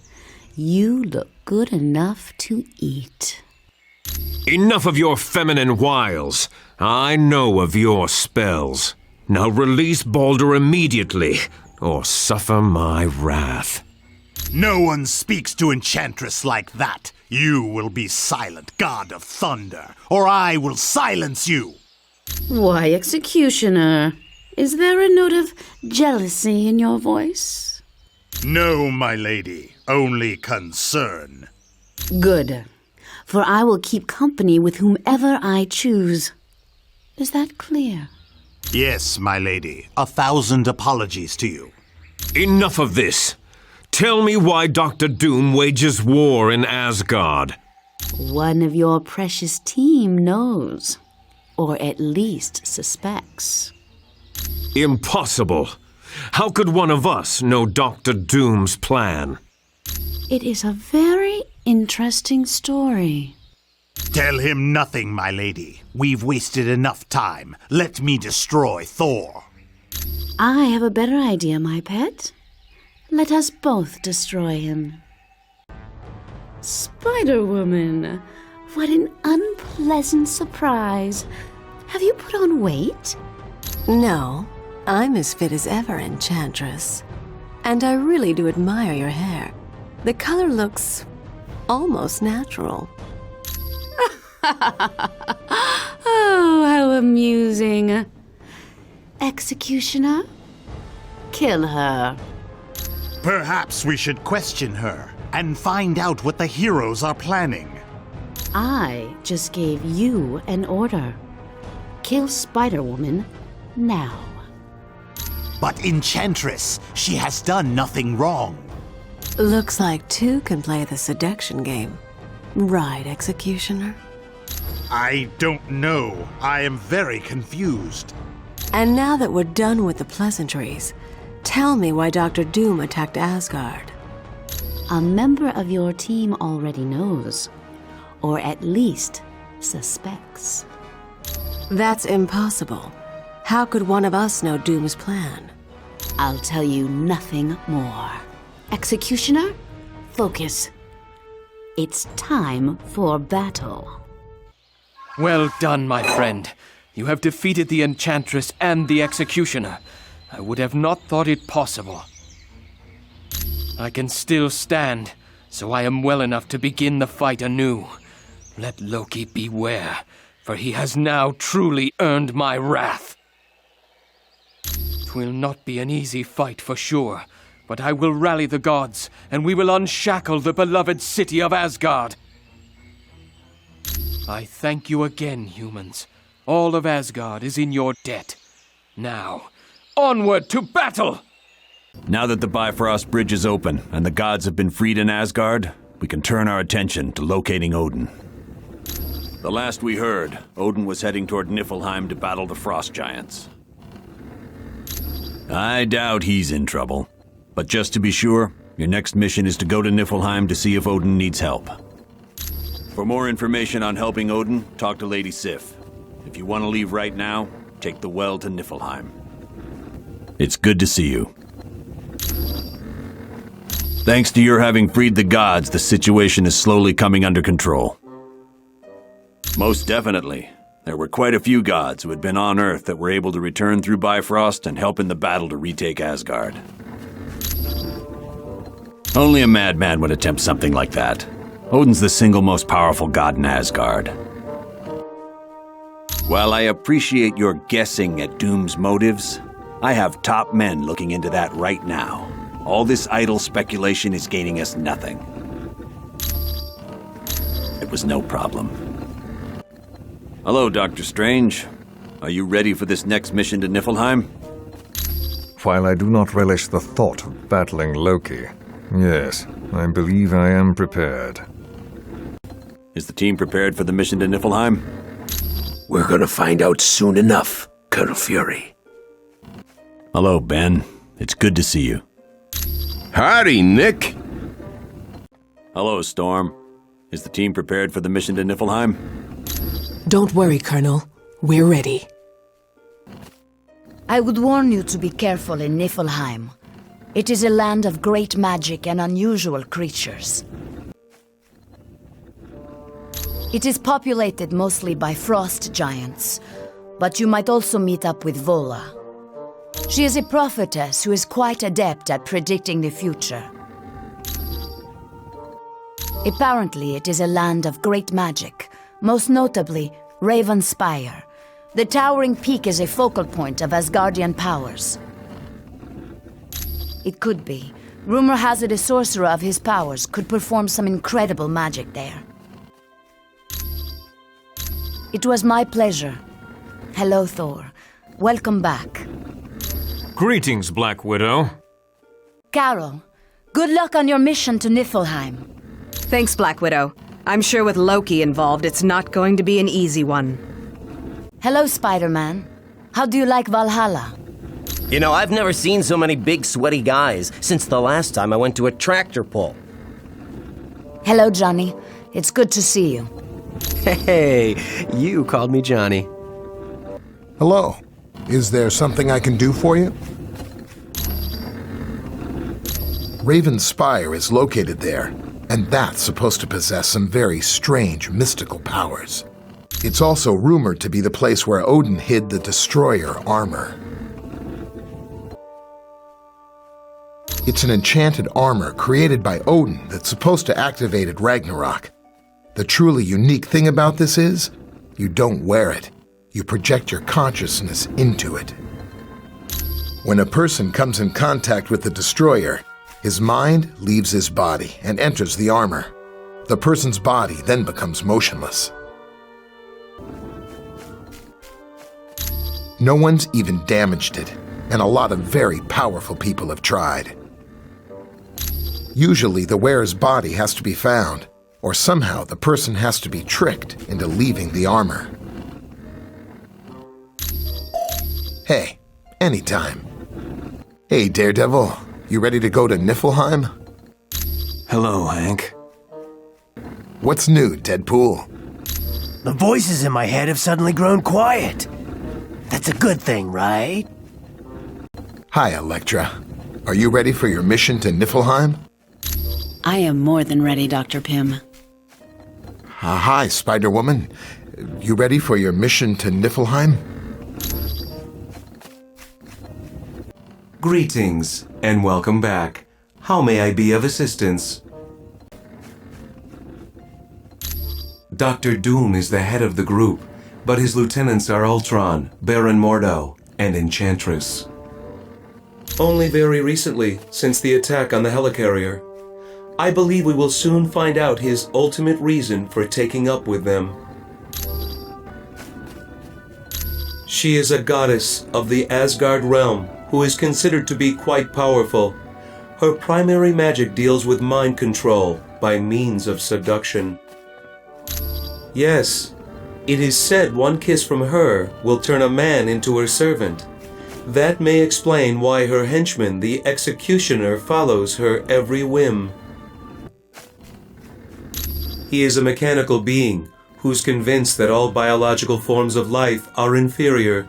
You look good enough to eat. Enough of your feminine wiles. I know of your spells. Now release Baldur immediately, or suffer my wrath. No one speaks to Enchantress like that. You will be silent, God of Thunder, or I will silence you. Why, Executioner, is there a note of jealousy in your voice? No, my lady, only concern. Good, for I will keep company with whomever I choose. Is that clear? Yes, my lady. 1,000 apologies to you. Enough of this. Tell me why Dr. Doom wages war in Asgard. One of your precious team knows, or at least suspects. Impossible. How could one of us know Dr. Doom's plan? It is a very interesting story. Tell him nothing, my lady. We've wasted enough time. Let me destroy Thor. I have a better idea, my pet. Let us both destroy him. Spider-Woman, what an unpleasant surprise. Have you put on weight? No, I'm as fit as ever, Enchantress. And I really do admire your hair. The color looks almost natural. Oh, how amusing. Executioner, kill her. Perhaps we should question her and find out what the heroes are planning. I just gave you an order. Kill Spider-Woman now. But Enchantress, she has done nothing wrong. Looks like two can play the seduction game. Right, Executioner? I don't know. I am very confused. And now that we're done with the pleasantries, tell me why Dr. Doom attacked Asgard. A member of your team already knows, or at least suspects. That's impossible. How could one of us know Doom's plan? I'll tell you nothing more. Executioner, focus. It's time for battle. Well done, my friend. You have defeated the Enchantress and the Executioner. I would have not thought it possible. I can still stand, so I am well enough to begin the fight anew. Let Loki beware, for he has now truly earned my wrath. 'Twill not be an easy fight for sure, but I will rally the gods, and we will unshackle the beloved city of Asgard. I thank you again, humans. All of Asgard is in your debt. Now, onward to battle! Now that the Bifrost Bridge is open and the gods have been freed in Asgard, we can turn our attention to locating Odin. The last we heard, Odin was heading toward Niffleheim to battle the frost giants. I doubt he's in trouble. But just to be sure, your next mission is to go to Niffleheim to see if Odin needs help. For more information on helping Odin, talk to Lady Sif. If you want to leave right now, take the well to Niffleheim. It's good to see you. Thanks to your having freed the gods, the situation is slowly coming under control. Most definitely. There were quite a few gods who had been on Earth that were able to return through Bifrost and help in the battle to retake Asgard. Only a madman would attempt something like that. Odin's the single most powerful god in Asgard. While I appreciate your guessing at Doom's motives, I have top men looking into that right now. All this idle speculation is gaining us nothing. It was no problem. Hello, Dr. Strange. Are you ready for this next mission to Niffleheim? While I do not relish the thought of battling Loki, yes, I believe I am prepared. Is the team prepared for the mission to Niffleheim? We're gonna find out soon enough, Colonel Fury. Hello, Ben. It's good to see you. Howdy, Nick. Hello, Storm. Is the team prepared for the mission to Niffleheim? Don't worry, Colonel. We're ready. I would warn you to be careful in Niffleheim. It is a land of great magic and unusual creatures. It is populated mostly by frost giants, but you might also meet up with Vola. She is a prophetess who is quite adept at predicting the future. Apparently, it is a land of great magic, most notably Ravenspire. The towering peak is a focal point of Asgardian powers. It could be. Rumor has it a sorcerer of his powers could perform some incredible magic there. It was my pleasure. Hello, Thor. Welcome back. Greetings, Black Widow. Carol, good luck on your mission to Niffleheim. Thanks, Black Widow. I'm sure with Loki involved, it's not going to be an easy one. Hello, Spider-Man. How do you like Valhalla? You know, I've never seen so many big, sweaty guys since the last time I went to a tractor pull. Hello, Johnny. It's good to see you. Hey, you called me Johnny. Hello. Is there something I can do for you? Ravenspire is located there, and that's supposed to possess some very strange mystical powers. It's also rumored to be the place where Odin hid the Destroyer armor. It's an enchanted armor created by Odin that's supposed to activate at Ragnarok. The truly unique thing about this is, you don't wear it. You project your consciousness into it. When a person comes in contact with the Destroyer, his mind leaves his body and enters the armor. The person's body then becomes motionless. No one's even damaged it, and a lot of very powerful people have tried. Usually the wearer's body has to be found, or somehow the person has to be tricked into leaving the armor. Hey, anytime. Hey, Daredevil, you ready to go to Niffleheim? Hello, Hank. What's new, Deadpool? The voices in my head have suddenly grown quiet. That's a good thing, right? Hi, Elektra. Are you ready for your mission to Niffleheim? I am more than ready, Dr. Pym. Hi, Spider-Woman. You ready for your mission to Niffleheim? Greetings, and welcome back. How may I be of assistance? Dr. Doom is the head of the group, but his lieutenants are Ultron, Baron Mordo, and Enchantress. Only very recently, since the attack on the helicarrier. I believe we will soon find out his ultimate reason for taking up with them. She is a goddess of the Asgard realm who is considered to be quite powerful. Her primary magic deals with mind control by means of seduction. Yes, it is said one kiss from her will turn a man into her servant. That may explain why her henchman, the Executioner, follows her every whim. He is a mechanical being who's convinced that all biological forms of life are inferior.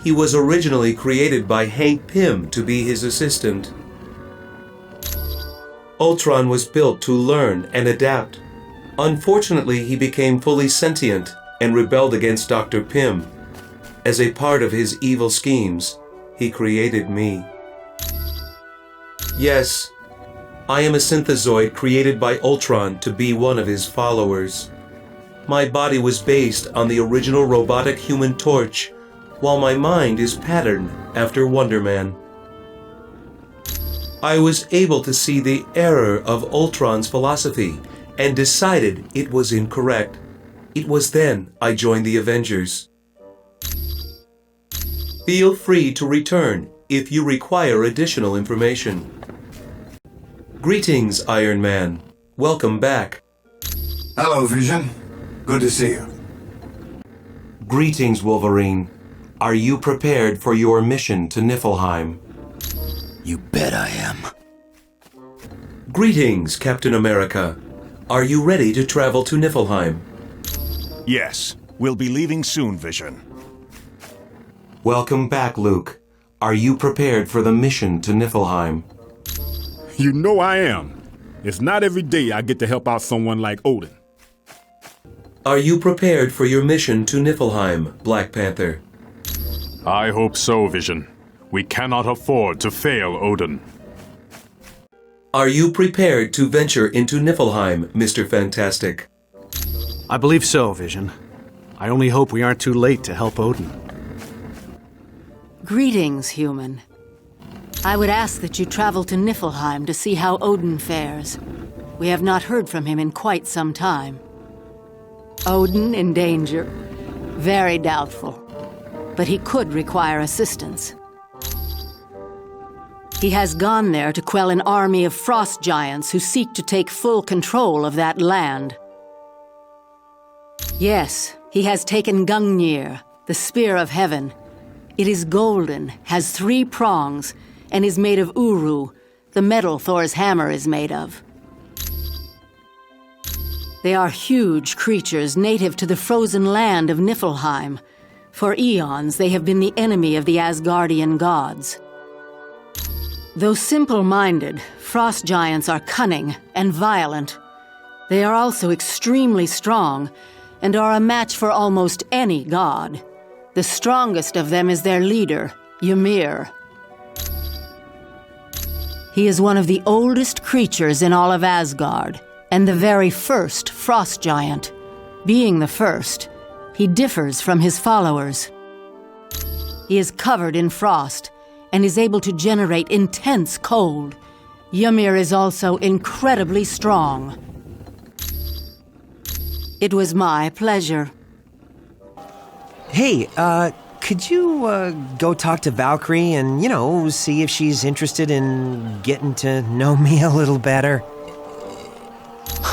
He was originally created by Hank Pym to be his assistant. Ultron was built to learn and adapt. Unfortunately, he became fully sentient and rebelled against Dr. Pym. As a part of his evil schemes, he created me. Yes, I am a synthezoid created by Ultron to be one of his followers. My body was based on the original robotic Human Torch, while my mind is patterned after Wonder Man. I was able to see the error of Ultron's philosophy and decided it was incorrect. It was then I joined the Avengers. Feel free to return if you require additional information. Greetings, Iron Man. Welcome back. Hello, Vision. Good to see you. Greetings, Wolverine. Are you prepared for your mission to Niffleheim? You bet I am. Greetings, Captain America. Are you ready to travel to Niffleheim? Yes, we'll be leaving soon, Vision. Welcome back, Luke. Are you prepared for the mission to Niffleheim? You know I am. It's not every day I get to help out someone like Odin. Are you prepared for your mission to Niffleheim, Black Panther? I hope so, Vision. We cannot afford to fail Odin. Are you prepared to venture into Niffleheim, Mr. Fantastic? I believe so, Vision. I only hope we aren't too late to help Odin. Greetings, human. I would ask that you travel to Niffleheim to see how Odin fares. We have not heard from him in quite some time. Odin in danger? Very doubtful. But he could require assistance. He has gone there to quell an army of frost giants who seek to take full control of that land. Yes, he has taken Gungnir, the Spear of Heaven. It is golden, has 3 prongs, and is made of Uru, the metal Thor's hammer is made of. They are huge creatures native to the frozen land of Niffleheim. For eons, they have been the enemy of the Asgardian gods. Though simple-minded, frost giants are cunning and violent. They are also extremely strong and are a match for almost any god. The strongest of them is their leader, Ymir. He is one of the oldest creatures in all of Asgard, and the very first frost giant. Being the first, he differs from his followers. He is covered in frost and is able to generate intense cold. Ymir is also incredibly strong. It was my pleasure. Hey, could you, go talk to Valkyrie and, see if she's interested in getting to know me a little better?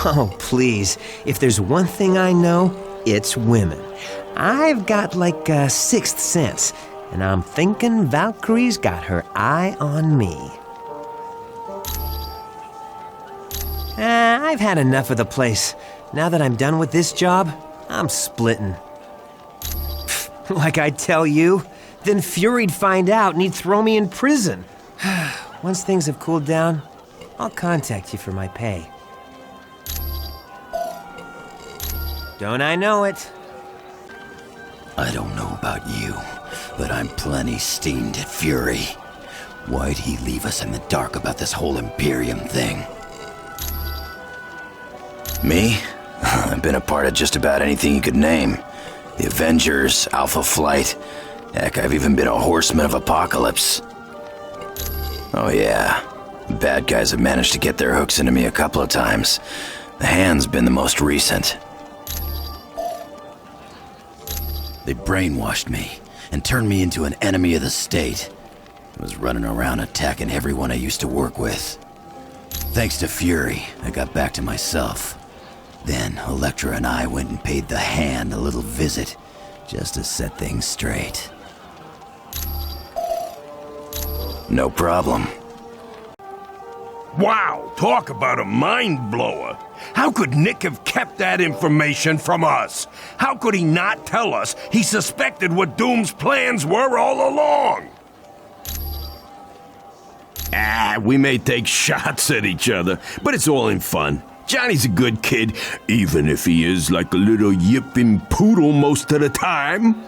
Oh, please. If there's one thing I know, it's women. I've got like a 6th sense, and I'm thinking Valkyrie's got her eye on me. I've had enough of the place. Now that I'm done with this job, I'm splitting. Like I tell you, then Fury'd find out and he'd throw me in prison. Once things have cooled down, I'll contact you for my pay. Don't I know it? I don't know about you, but I'm plenty steamed at Fury. Why'd he leave us in the dark about this whole Imperium thing? Me? I've been a part of just about anything you could name. The Avengers, Alpha Flight. Heck, I've even been a Horseman of Apocalypse. Oh yeah, the bad guys have managed to get their hooks into me a couple of times. The Hand's been the most recent. They brainwashed me and turned me into an enemy of the state. I was running around attacking everyone I used to work with. Thanks to Fury, I got back to myself. Then Elektra and I went and paid the Hand a little visit, just to set things straight. No problem. Wow, talk about a mind blower. How could Nick have kept that information from us? How could he not tell us he suspected what Doom's plans were all along? We may take shots at each other, but it's all in fun. Johnny's a good kid, even if he is like a little yipping poodle most of the time.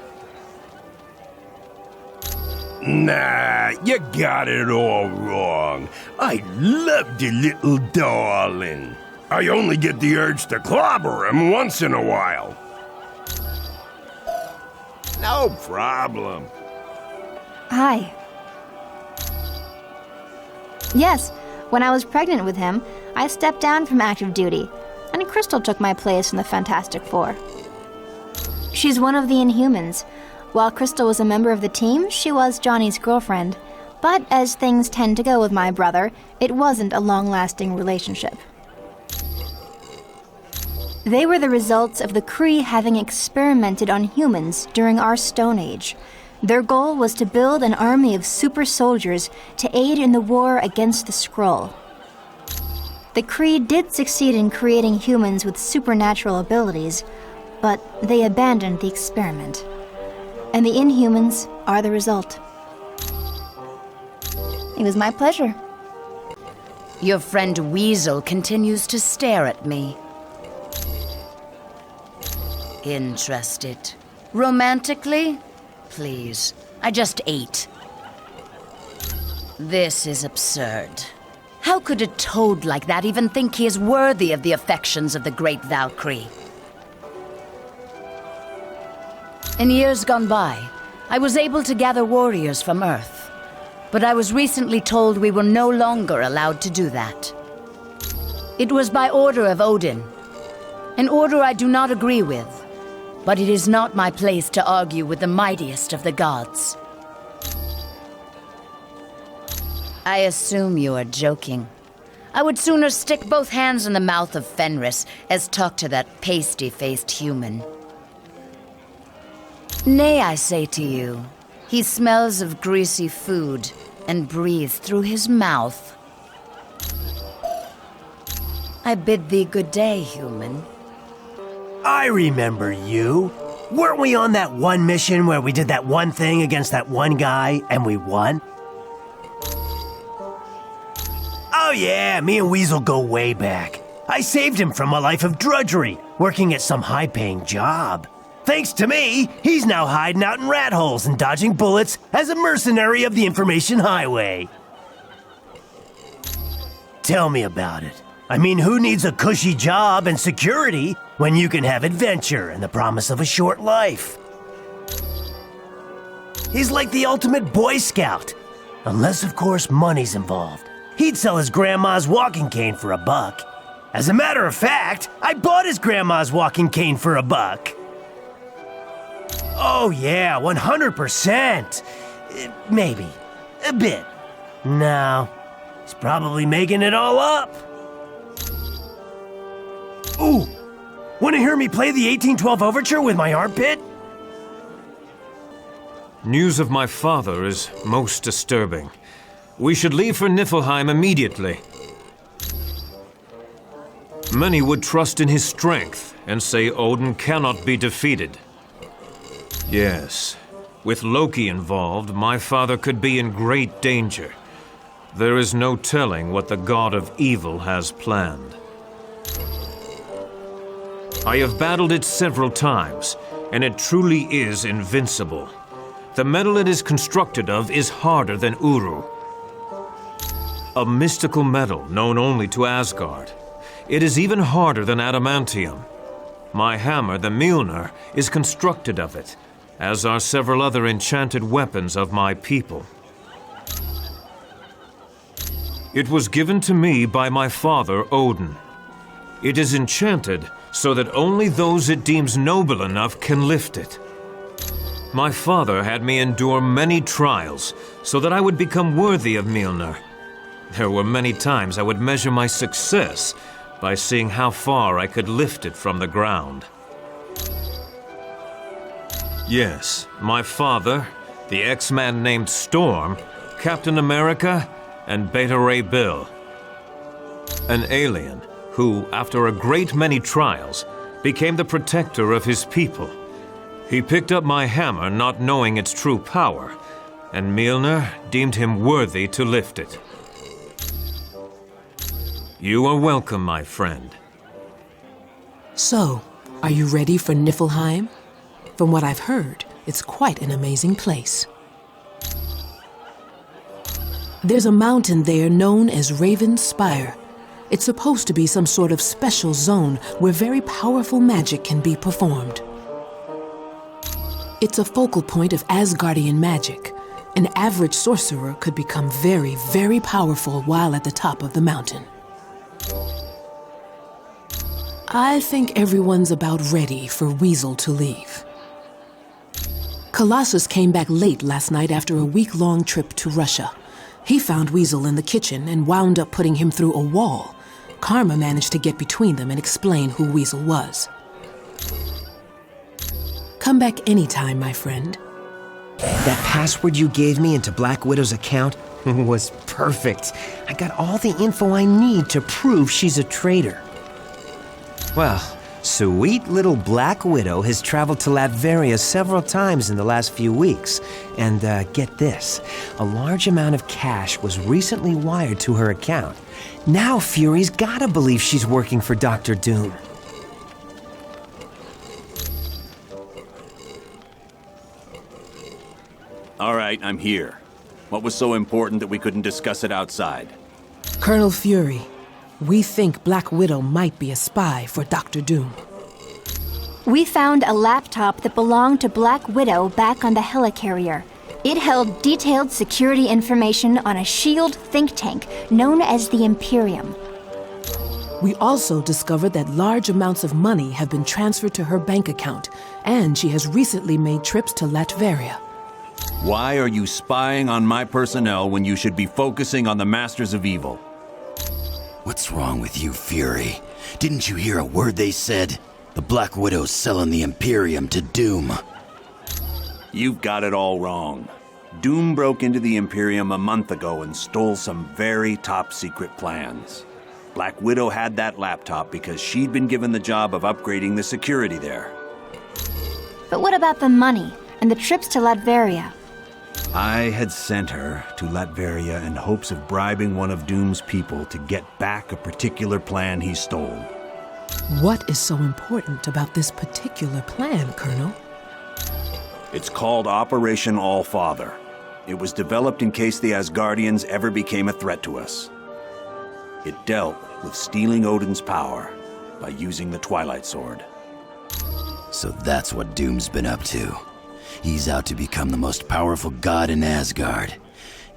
Nah, you got it all wrong. I loved your little darling. I only get the urge to clobber him once in a while. No problem. Hi. Yes, when I was pregnant with him, I stepped down from active duty, and Crystal took my place in the Fantastic Four. She's one of the Inhumans. While Crystal was a member of the team, she was Johnny's girlfriend. But as things tend to go with my brother, it wasn't a long-lasting relationship. They were the results of the Kree having experimented on humans during our Stone Age. Their goal was to build an army of super soldiers to aid in the war against the Skrull. The Kree did succeed in creating humans with supernatural abilities, but they abandoned the experiment. And the Inhumans are the result. It was my pleasure. Your friend Weasel continues to stare at me. Interested. Romantically? Please. I just ate. This is absurd. How could a toad like that even think he is worthy of the affections of the great Valkyrie? In years gone by, I was able to gather warriors from Earth, but I was recently told we were no longer allowed to do that. It was by order of Odin, an order I do not agree with, but it is not my place to argue with the mightiest of the gods. I assume you are joking. I would sooner stick both hands in the mouth of Fenris as talk to that pasty-faced human. Nay, I say to you, he smells of greasy food and breathes through his mouth. I bid thee good day, human. I remember you. Weren't we on that one mission where we did that one thing against that one guy and we won? Oh yeah, me and Weasel go way back. I saved him from a life of drudgery, working at some high-paying job. Thanks to me, he's now hiding out in rat holes and dodging bullets as a mercenary of the information highway. Tell me about it. I mean, who needs a cushy job and security when you can have adventure and the promise of a short life? He's like the ultimate Boy Scout. Unless, of course, money's involved. He'd sell his grandma's walking cane for $1. As a matter of fact, I bought his grandma's walking cane for $1. Oh yeah, 100%. Maybe. A bit. No, he's probably making it all up. Ooh, wanna hear me play the 1812 Overture with my armpit? News of my father is most disturbing. We should leave for Niffleheim immediately. Many would trust in his strength and say Odin cannot be defeated. Yes, with Loki involved, my father could be in great danger. There is no telling what the god of evil has planned. I have battled it several times, and it truly is invincible. The metal it is constructed of is harder than Uru. A mystical metal known only to Asgard. It is even harder than adamantium. My hammer, the Mjolnir, is constructed of it, as are several other enchanted weapons of my people. It was given to me by my father, Odin. It is enchanted so that only those it deems noble enough can lift it. My father had me endure many trials so that I would become worthy of Mjolnir. There were many times I would measure my success by seeing how far I could lift it from the ground. Yes, my father, the X-Man named Storm, Captain America, and Beta Ray Bill. An alien who, after a great many trials, became the protector of his people. He picked up my hammer not knowing its true power, and Mjolnir deemed him worthy to lift it. You are welcome, my friend. So, are you ready for Niffleheim? From what I've heard, it's quite an amazing place. There's a mountain there known as Raven's Spire. It's supposed to be some sort of special zone where very powerful magic can be performed. It's a focal point of Asgardian magic. An average sorcerer could become very, very powerful while at the top of the mountain. I think everyone's about ready for Weasel to leave. Colossus came back late last night after a week-long trip to Russia. He found Weasel in the kitchen and wound up putting him through a wall. Karma managed to get between them and explain who Weasel was. Come back anytime, my friend. That password you gave me into Black Widow's account was perfect. I got all the info I need to prove she's a traitor. Well, sweet little Black Widow has traveled to Latveria several times in the last few weeks. And get this, a large amount of cash was recently wired to her account. Now Fury's gotta believe she's working for Dr. Doom. All right, I'm here. What was so important that we couldn't discuss it outside? Colonel Fury, we think Black Widow might be a spy for Dr. Doom. We found a laptop that belonged to Black Widow back on the helicarrier. It held detailed security information on a S.H.I.E.L.D. think tank known as the Imperium. We also discovered that large amounts of money have been transferred to her bank account, and she has recently made trips to Latveria. Why are you spying on my personnel when you should be focusing on the Masters of Evil? What's wrong with you, Fury? Didn't you hear a word they said? The Black Widow's selling the Imperium to Doom. You've got it all wrong. Doom broke into the Imperium a month ago and stole some very top-secret plans. Black Widow had that laptop because she'd been given the job of upgrading the security there. But what about the money and the trips to Latveria? I had sent her to Latveria in hopes of bribing one of Doom's people to get back a particular plan he stole. What is so important about this particular plan, Colonel? It's called Operation All-Father. It was developed in case the Asgardians ever became a threat to us. It dealt with stealing Odin's power by using the Twilight Sword. So that's what Doom's been up to. He's out to become the most powerful god in Asgard.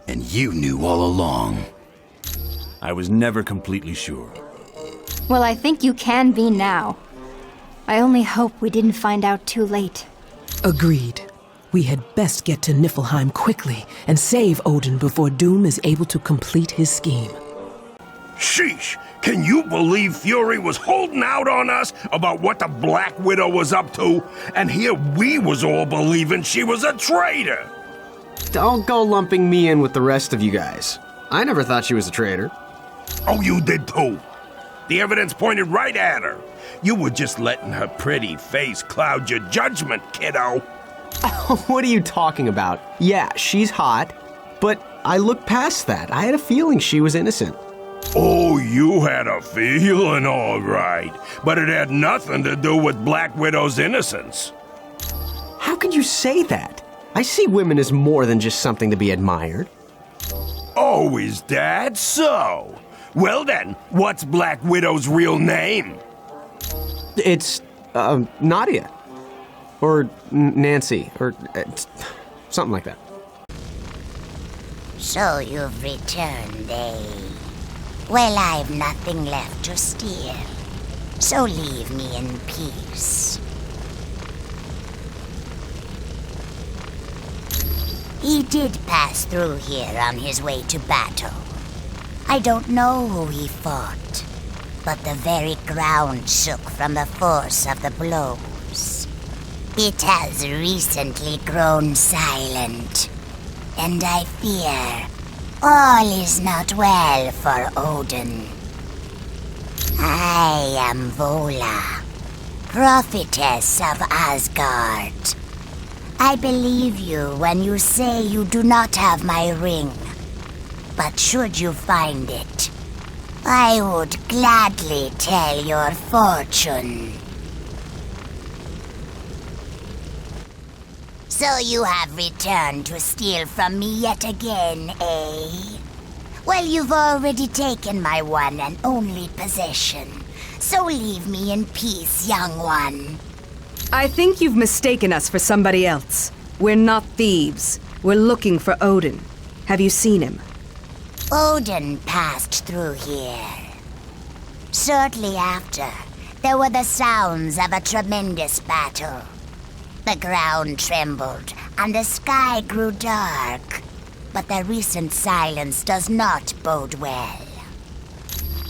And you knew all along. I was never completely sure. Well, I think you can be now. I only hope we didn't find out too late. Agreed. We had best get to Niffleheim quickly and save Odin before Doom is able to complete his scheme. Sheesh! Can you believe Fury was holding out on us about what the Black Widow was up to? And here we was all believing she was a traitor! Don't go lumping me in with the rest of you guys. I never thought she was a traitor. Oh, you did too. The evidence pointed right at her. You were just letting her pretty face cloud your judgment, kiddo. What are you talking about? Yeah, she's hot, but I looked past that. I had a feeling she was innocent. Oh, you had a feeling, all right. But it had nothing to do with Black Widow's innocence. How could you say that? I see women as more than just something to be admired. Oh, is that so? Well then, what's Black Widow's real name? It's, Nadia. Or Nancy, or something like that. So you've returned, eh? Well, I've nothing left to steal, so leave me in peace. He did pass through here on his way to battle. I don't know who he fought, but the very ground shook from the force of the blows. It has recently grown silent, and I fear all is not well for Odin. I am Vola, prophetess of Asgard. I believe you when you say you do not have my ring, but should you find it, I would gladly tell your fortune. So you have returned to steal from me yet again, eh? Well, you've already taken my one and only possession. So leave me in peace, young one. I think you've mistaken us for somebody else. We're not thieves. We're looking for Odin. Have you seen him? Odin passed through here. Shortly after, there were the sounds of a tremendous battle. The ground trembled, and the sky grew dark. But the recent silence does not bode well.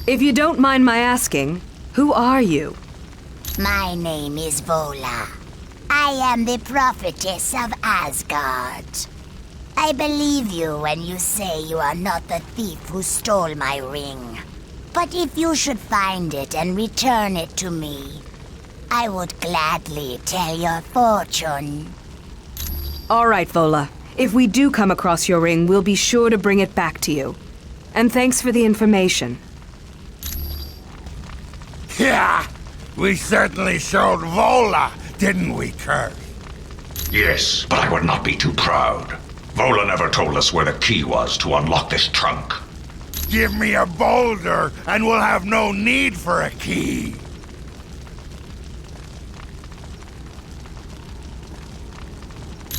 If you don't mind my asking, who are you? My name is Vola. I am the prophetess of Asgard. I believe you when you say you are not the thief who stole my ring. But if you should find it and return it to me, I would gladly tell your fortune. All right, Vola. If we do come across your ring, we'll be sure to bring it back to you. And thanks for the information. Yeah, we certainly showed Vola, didn't we, Kurt? Yes, but I would not be too proud. Vola never told us where the key was to unlock this trunk. Give me a boulder, and we'll have no need for a key.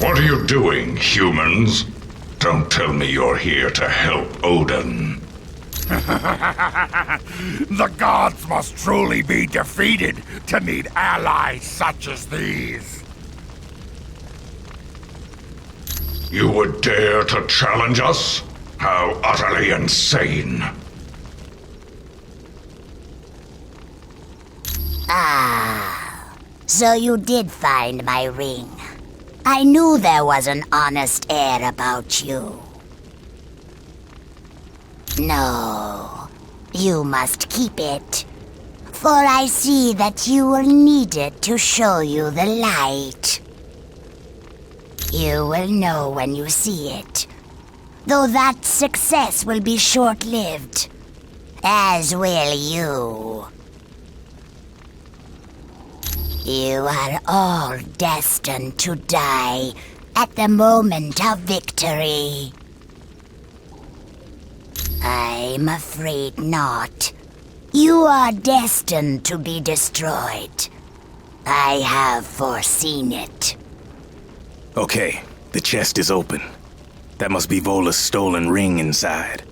What are you doing, humans? Don't tell me you're here to help Odin. The gods must truly be defeated to need allies such as these. You would dare to challenge us? How utterly insane. Ah, so you did find my ring. I knew there was an honest air about you. No, you must keep it. For I see that you will need it to show you the light. You will know when you see it. Though that success will be short-lived. As will you. You are all destined to die at the moment of victory. I'm afraid not. You are destined to be destroyed. I have foreseen it. Okay, the chest is open. That must be Vola's stolen ring inside.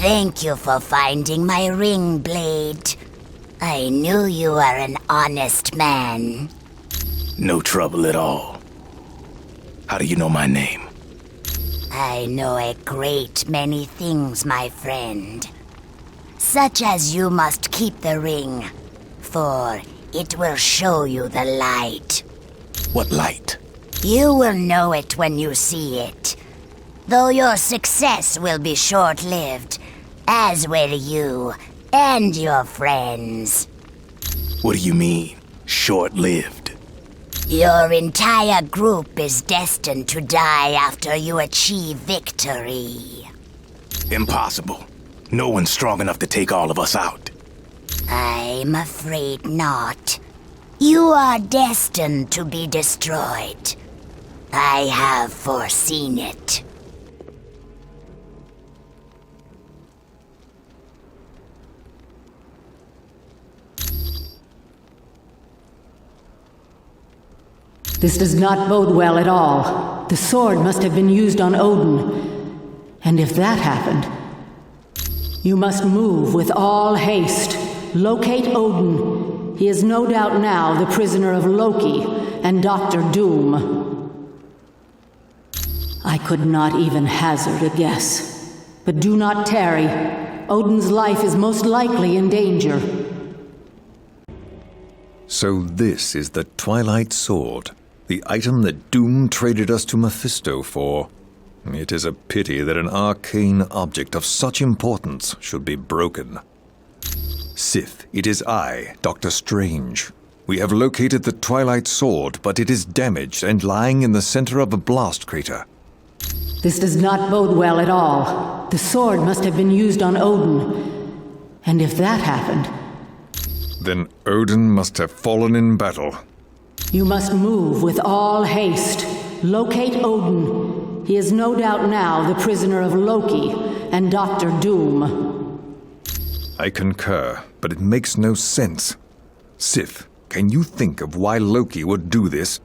Thank you for finding my ring blade. I knew you were an honest man. No trouble at all. How do you know my name? I know a great many things, my friend. Such as you must keep the ring, for it will show you the light. What light? You will know it when you see it. Though your success will be short-lived, as will you and your friends. What do you mean, short-lived? Your entire group is destined to die after you achieve victory. Impossible. No one's strong enough to take all of us out. I'm afraid not. You are destined to be destroyed. I have foreseen it. This does not bode well at all. The sword must have been used on Odin. And if that happened, you must move with all haste. Locate Odin. He is no doubt now the prisoner of Loki and Dr. Doom. I could not even hazard a guess. But do not tarry. Odin's life is most likely in danger. So this is the Twilight Sword, the item that Doom traded us to Mephisto for. It is a pity that an arcane object of such importance should be broken. Sith, it is I, Dr. Strange. We have located the Twilight Sword, but it is damaged and lying in the center of a blast crater. This does not bode well at all. The sword must have been used on Odin. And if that happened... Then Odin must have fallen in battle. You must move with all haste. Locate Odin. He is no doubt now the prisoner of Loki and Dr. Doom. I concur, but it makes no sense. Sif, can you think of why Loki would do this?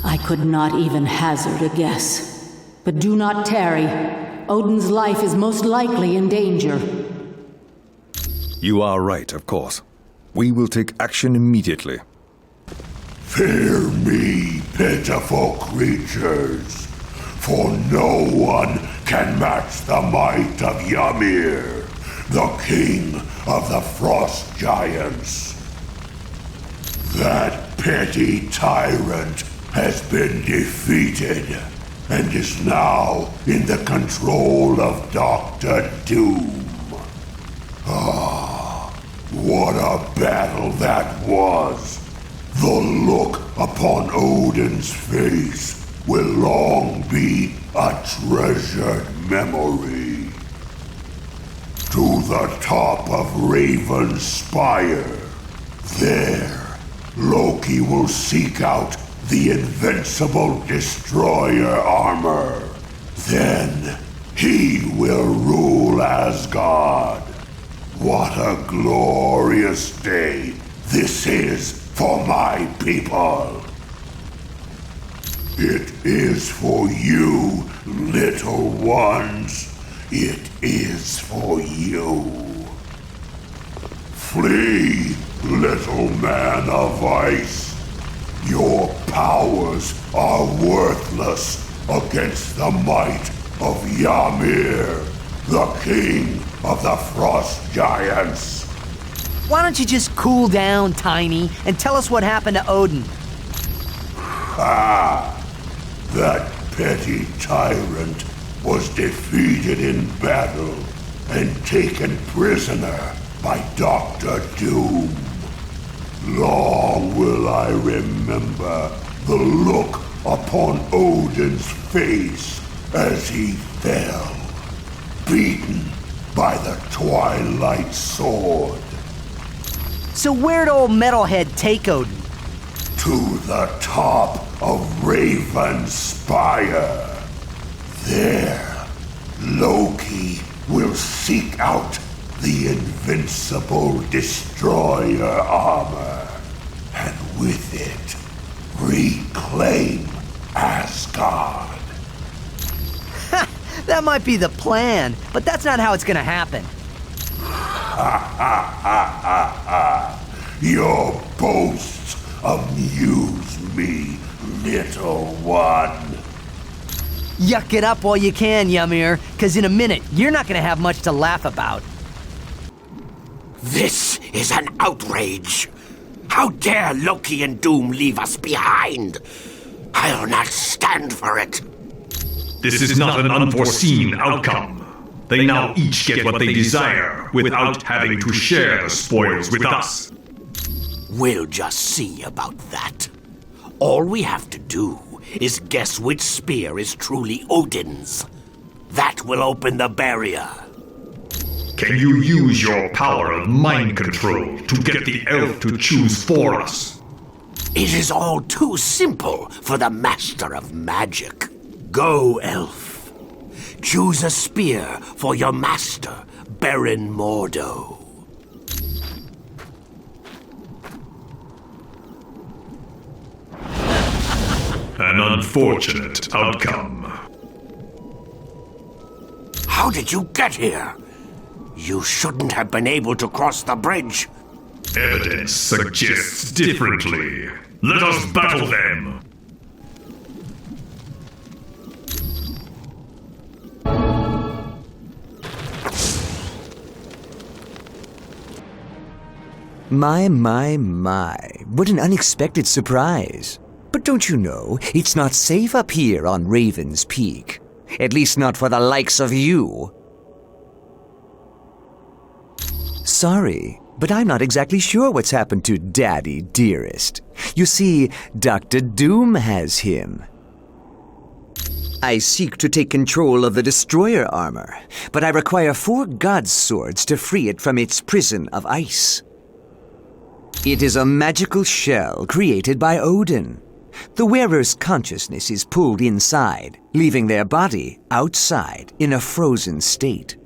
I could not even hazard a guess. But do not tarry. Odin's life is most likely in danger. You are right, of course. We will take action immediately. Fear me, pitiful creatures, for no one can match the might of Ymir, the king of the frost giants. That petty tyrant has been defeated and is now in the control of Dr. Doom. Ah, what a battle that was! The look upon Odin's face will long be a treasured memory. To the top of Raven's Spire, there, Loki will seek out the invincible destroyer armor. Then, he will rule Asgard. What a glorious day this is for my people. It is for you, little ones. It is for you. Flee, little man of ice. Your powers are worthless against the might of Ymir, the king of the frost giants. Why don't you just cool down, Tiny, and tell us what happened to Odin? That petty tyrant was defeated in battle and taken prisoner by Dr. Doom. Long will I remember the look upon Odin's face as he fell, beaten by the Twilight Sword. So where'd old Metalhead take Odin? To the top of Raven's Spire. There, Loki will seek out the invincible destroyer armor, and with it, reclaim Asgard. That might be the plan, but that's not how it's gonna happen. Your boasts amuse me, little one. Yuck it up while you can, Ymir, because in a minute, you're not gonna have much to laugh about. This is an outrage. How dare Loki and Doom leave us behind? I'll not stand for it. This is not an unforeseen outcome. They now each get what they desire without having to share the spoils with us. We'll just see about that. All we have to do is guess which spear is truly Odin's. That will open the barrier. Can you use your power of mind control to get the elf to choose for us? It is all too simple for the master of magic. Go, elf. Choose a spear for your master, Baron Mordo. An unfortunate outcome. How did you get here? You shouldn't have been able to cross the bridge. Evidence suggests differently. Let us battle them! My. What an unexpected surprise. But don't you know, it's not safe up here on Raven's Peak. At least not for the likes of you. Sorry, but I'm not exactly sure what's happened to Daddy Dearest. You see, Dr. Doom has him. I seek to take control of the destroyer armor, but I require 4 god swords to free it from its prison of ice. It is a magical shell created by Odin. The wearer's consciousness is pulled inside, leaving their body outside in a frozen state.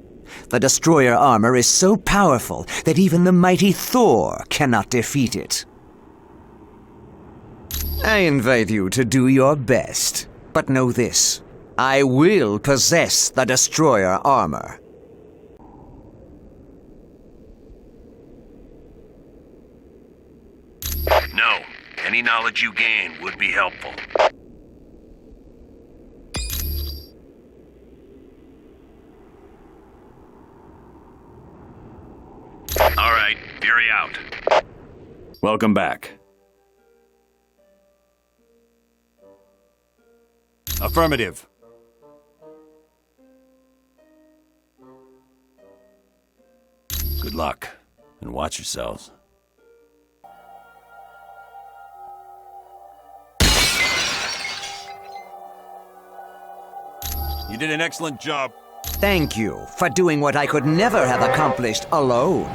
The destroyer armor is so powerful that even the mighty Thor cannot defeat it. I invite you to do your best, but know this. I will possess the destroyer armor. No. Any knowledge you gain would be helpful. All right, Fury out. Welcome back. Affirmative. Good luck, and watch yourselves. You did an excellent job. Thank you for doing what I could never have accomplished alone.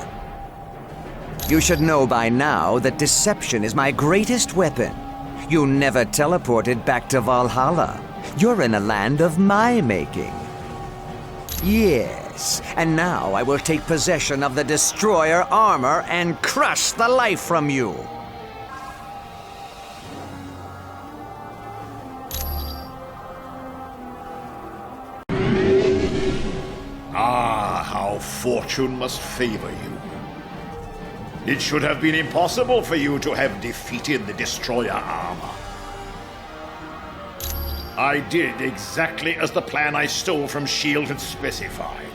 You should know by now that deception is my greatest weapon. You never teleported back to Valhalla. You're in a land of my making. Yes, and now I will take possession of the destroyer armor and crush the life from you. Ah, how fortune must favor you. It should have been impossible for you to have defeated the destroyer armor. I did exactly as the plan I stole from S.H.I.E.L.D. had specified.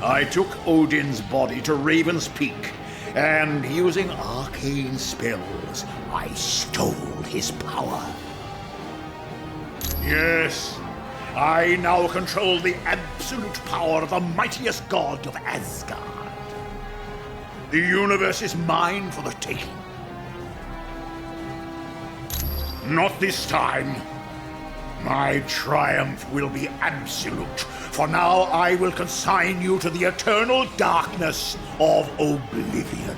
I took Odin's body to Raven's Peak, and using arcane spells, I stole his power. Yes, I now control the absolute power of the mightiest god of Asgard. The universe is mine for the taking. Not this time. My triumph will be absolute, for now I will consign you to the eternal darkness of oblivion.